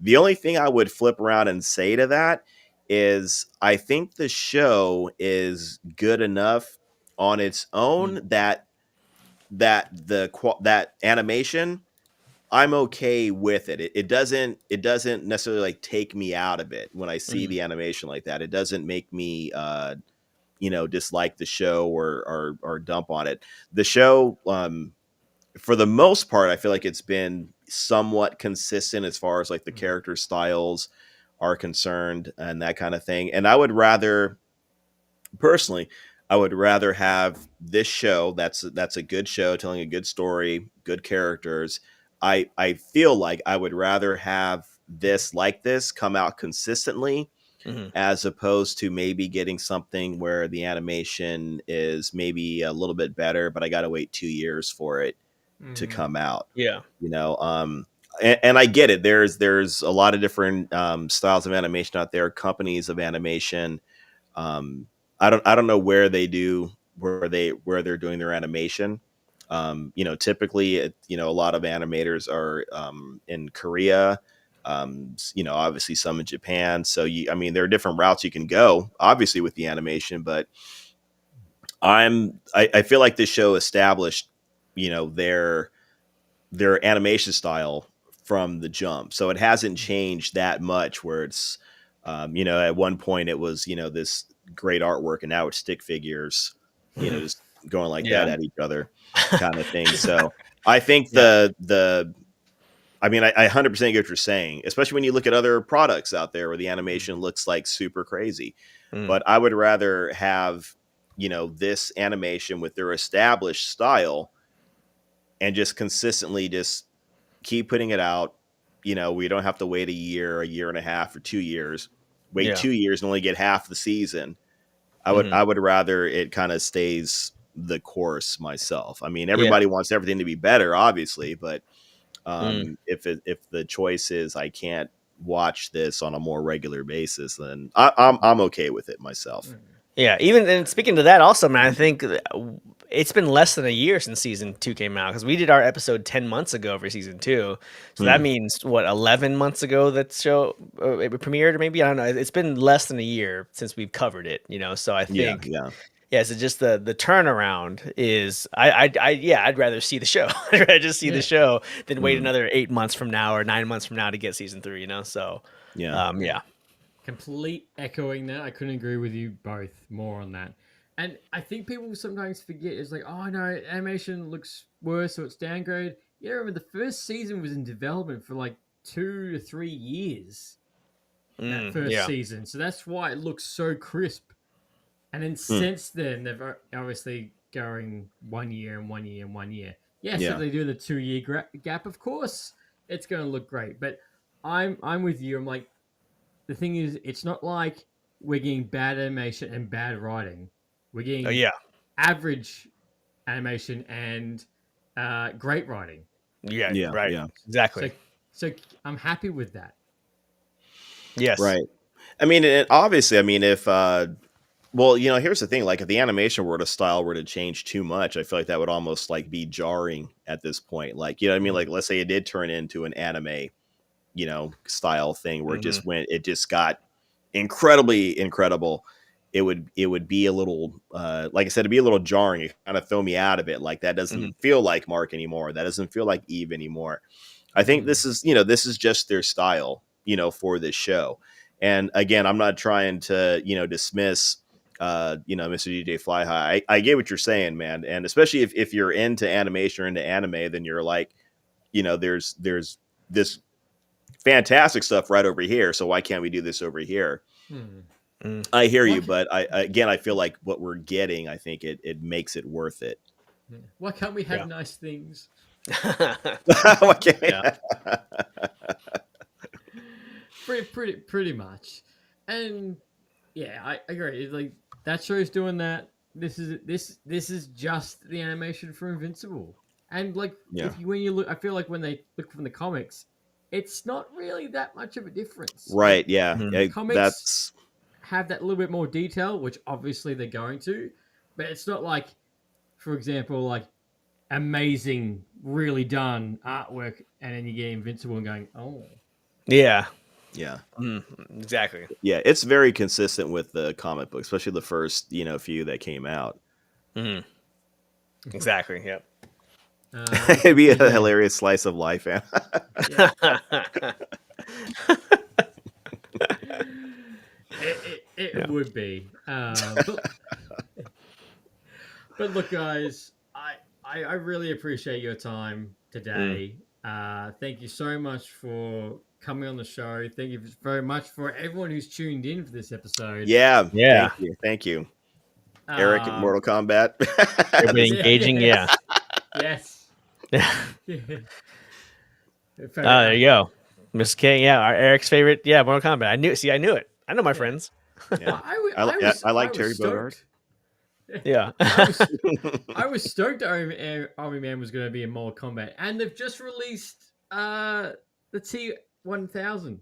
The only thing I would flip around and say to that is I think the show is good enough on its own that that animation I'm okay with it. It doesn't necessarily like take me out of it when I see the animation like that. It doesn't make me dislike the show or dump on it. The show for the most part I feel like it's been somewhat consistent as far as like the character styles are concerned and that kind of thing. And I would rather personally I would rather have this show that's a good show telling a good story, good characters. I feel like I would rather have this come out consistently as opposed to maybe getting something where the animation is maybe a little bit better, but I got to wait 2 years for it to come out. Yeah. And I get it. There's a lot of different styles of animation out there, companies of animation. I don't know where they're doing their animation. Typically, a lot of animators are in Korea. Obviously some in Japan. So there are different routes you can go, obviously with the animation. But I feel like this show established, their animation style from the jump. So it hasn't changed that much. Where it's, at one point it was, this great artwork, and now it's stick figures, just going like that at each other, kind of thing. So I think I 100% get what you're saying, especially when you look at other products out there where the animation looks like super crazy. But I would rather have, this animation with their established style and just consistently just keep putting it out. We don't have to wait a year and a half, or 2 years. Wait 2 years and only get half the season. I would rather it kind of stays the course myself. Everybody wants everything to be better, obviously, but if the choice is I can't watch this on a more regular basis, then I'm okay with it myself. Yeah, even and speaking to that, also, man, I think it's been less than a year since season 2 came out because we did our episode 10 months ago for season 2. So that means what, 11 months ago that show it premiered, or maybe I don't know. It's been less than a year since we've covered it, So I think so just the turnaround is I'd rather see the show. I'd rather just see the show than wait another 8 months from now or 9 months from now to get season 3. So yeah. Complete echoing that. I couldn't agree with you both more on that. And I think people sometimes forget, it's like, oh no, animation looks worse, so it's downgrade. Yeah, remember the first season was in development for like 2 to 3 years. That first yeah. season, so that's why it looks so crisp. And then since then, they've obviously going 1 year and 1 year and 1 year. Yes, if Yeah. they do the 2 year gap, of course, it's going to look great. But I'm with you. I'm like, the thing is, it's not like we're getting bad animation and bad writing. We're getting Oh yeah. average animation and great writing. Yeah. Yeah. Right. Yeah. Exactly. So I'm happy with that. Yes. Right. I mean, obviously, I mean, if well, here's the thing: like, if the animation style were to change too much, I feel like that would almost like be jarring at this point. Like, what I mean? Like, let's say it did turn into an anime, style thing where it just got incredibly incredible. It would be a little, like I said, it'd be a little jarring. It kind of throw me out of it. Like, that doesn't feel like Mark anymore. That doesn't feel like Eve anymore. I think this is just their style, for this show. And again, I'm not trying to, dismiss, Mr. DJ Fly High. I get what you're saying, man. And especially if you're into animation or into anime, then you're like, there's this fantastic stuff right over here. So why can't we do this over here? I hear you, but I feel like what we're getting, I think it makes it worth it. Why can't we have nice things? Okay. Pretty much. And yeah, I agree. It's like that show's doing that. This is just the animation for Invincible. And like when you look, I feel like when they look from the comics, it's not really that much of a difference. Right, yeah. Comics have that little bit more detail, which obviously they're going to, but it's not like, for example, like amazing, really done artwork, and then you get Invincible and going, oh. Yeah. Yeah. Exactly. Yeah, it's very consistent with the comic book, especially the first, few that came out. Exactly, yep. It'd be a hilarious slice of life. It would be. But look, guys, I really appreciate your time today. Thank you so much for coming on the show. Thank you very much for everyone who's tuned in for this episode. Yeah. Thank you. Eric at Mortal Kombat. Everybody engaging, yeah. Yes. There you go. Miss K, our Eric's favorite, Mortal Kombat. I knew it. I know my friends. Yeah. I like Terry Bogard. Yeah. I was stoked that Army Man was going to be in Mortal Kombat, and they've just released the T-1000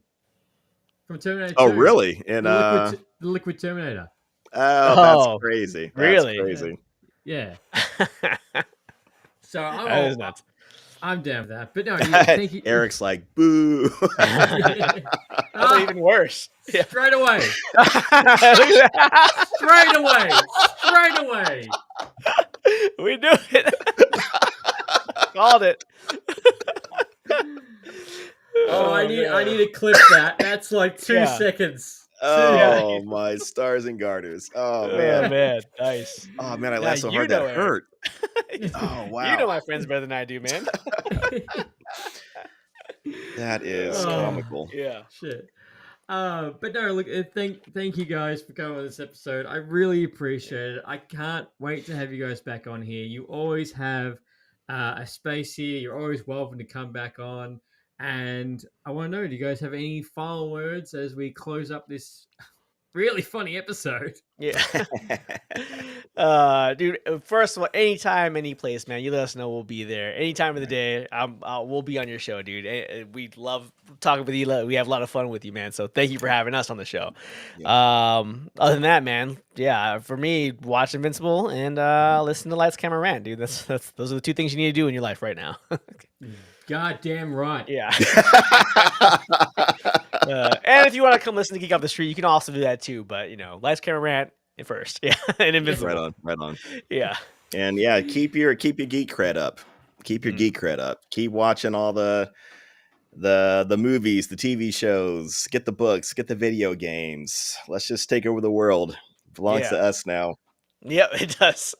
from Terminator 2. Oh, really? And the Liquid Terminator. Oh, that's crazy. Really? That's crazy. Yeah. So That is nuts. I'm down with that. But no, thank you. Eric's like, boo. That's even worse. Straight away. Straight away. We do it. Called it. Oh, I need to clip that. That's like 2 seconds. Oh, my stars and garters. Oh, man. Man. Nice. Oh, man, I laughed so hard that hurt. Oh, wow. You know my friends better than I do, man. That is comical. Yeah. Shit. But no, look, thank you guys for coming on this episode. I really appreciate it. I can't wait to have you guys back on here. You always have a space here. You're always welcome to come back on. And I want to know, do you guys have any final words as we close up this really funny episode? Yeah. Dude, first of all, anytime, any place, man, you let us know, we'll be there. Any time of the day, we'll be on your show, dude. We love talking with you. We have a lot of fun with you, man. So thank you for having us on the show. Yeah. Other than that, man, for me, watch Invincible and listen to Lights Camera Rant, dude. Those are the two things you need to do in your life right now. Goddamn right. Yeah. And if you want to come listen to Geek Off the Street, you can also do that too. But Lights Camera Rant first, and Invincible. Right on. Yeah. And keep your geek cred up. Keep your geek cred up. Keep watching all the movies, the TV shows. Get the books. Get the video games. Let's just take over the world. It belongs to us now. Yep, it does.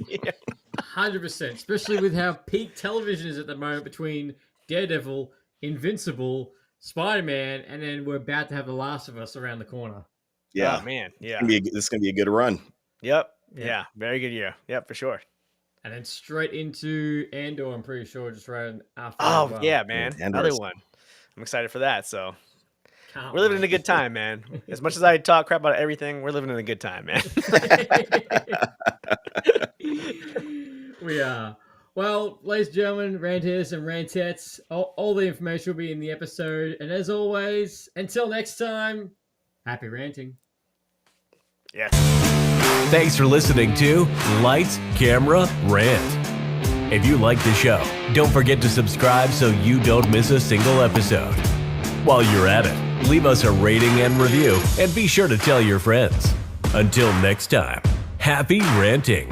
Yeah. 100%, especially with how peak television is at the moment between Daredevil, Invincible, Spider-Man, and then we're about to have The Last of Us around the corner. Yeah, Oh, man. Yeah. this is gonna be a good run. Yep. Yeah. Yeah. Very good year. Yep, for sure. And then straight into Andor, I'm pretty sure, just right after. Oh, as well. yeah, man. Andor Another is- one. I'm excited for that. So Can't we're living in a wait. good time, man. As much as I talk crap about everything, we're living in a good time, man. We are. Well, ladies and gentlemen, ranters and rantettes, all the information will be in the episode. And as always, until next time, happy ranting. Yes. Thanks for listening to Lights, Camera, Rant. If you like the show, don't forget to subscribe so you don't miss a single episode. While you're at it, leave us a rating and review, and be sure to tell your friends. Until next time, happy ranting.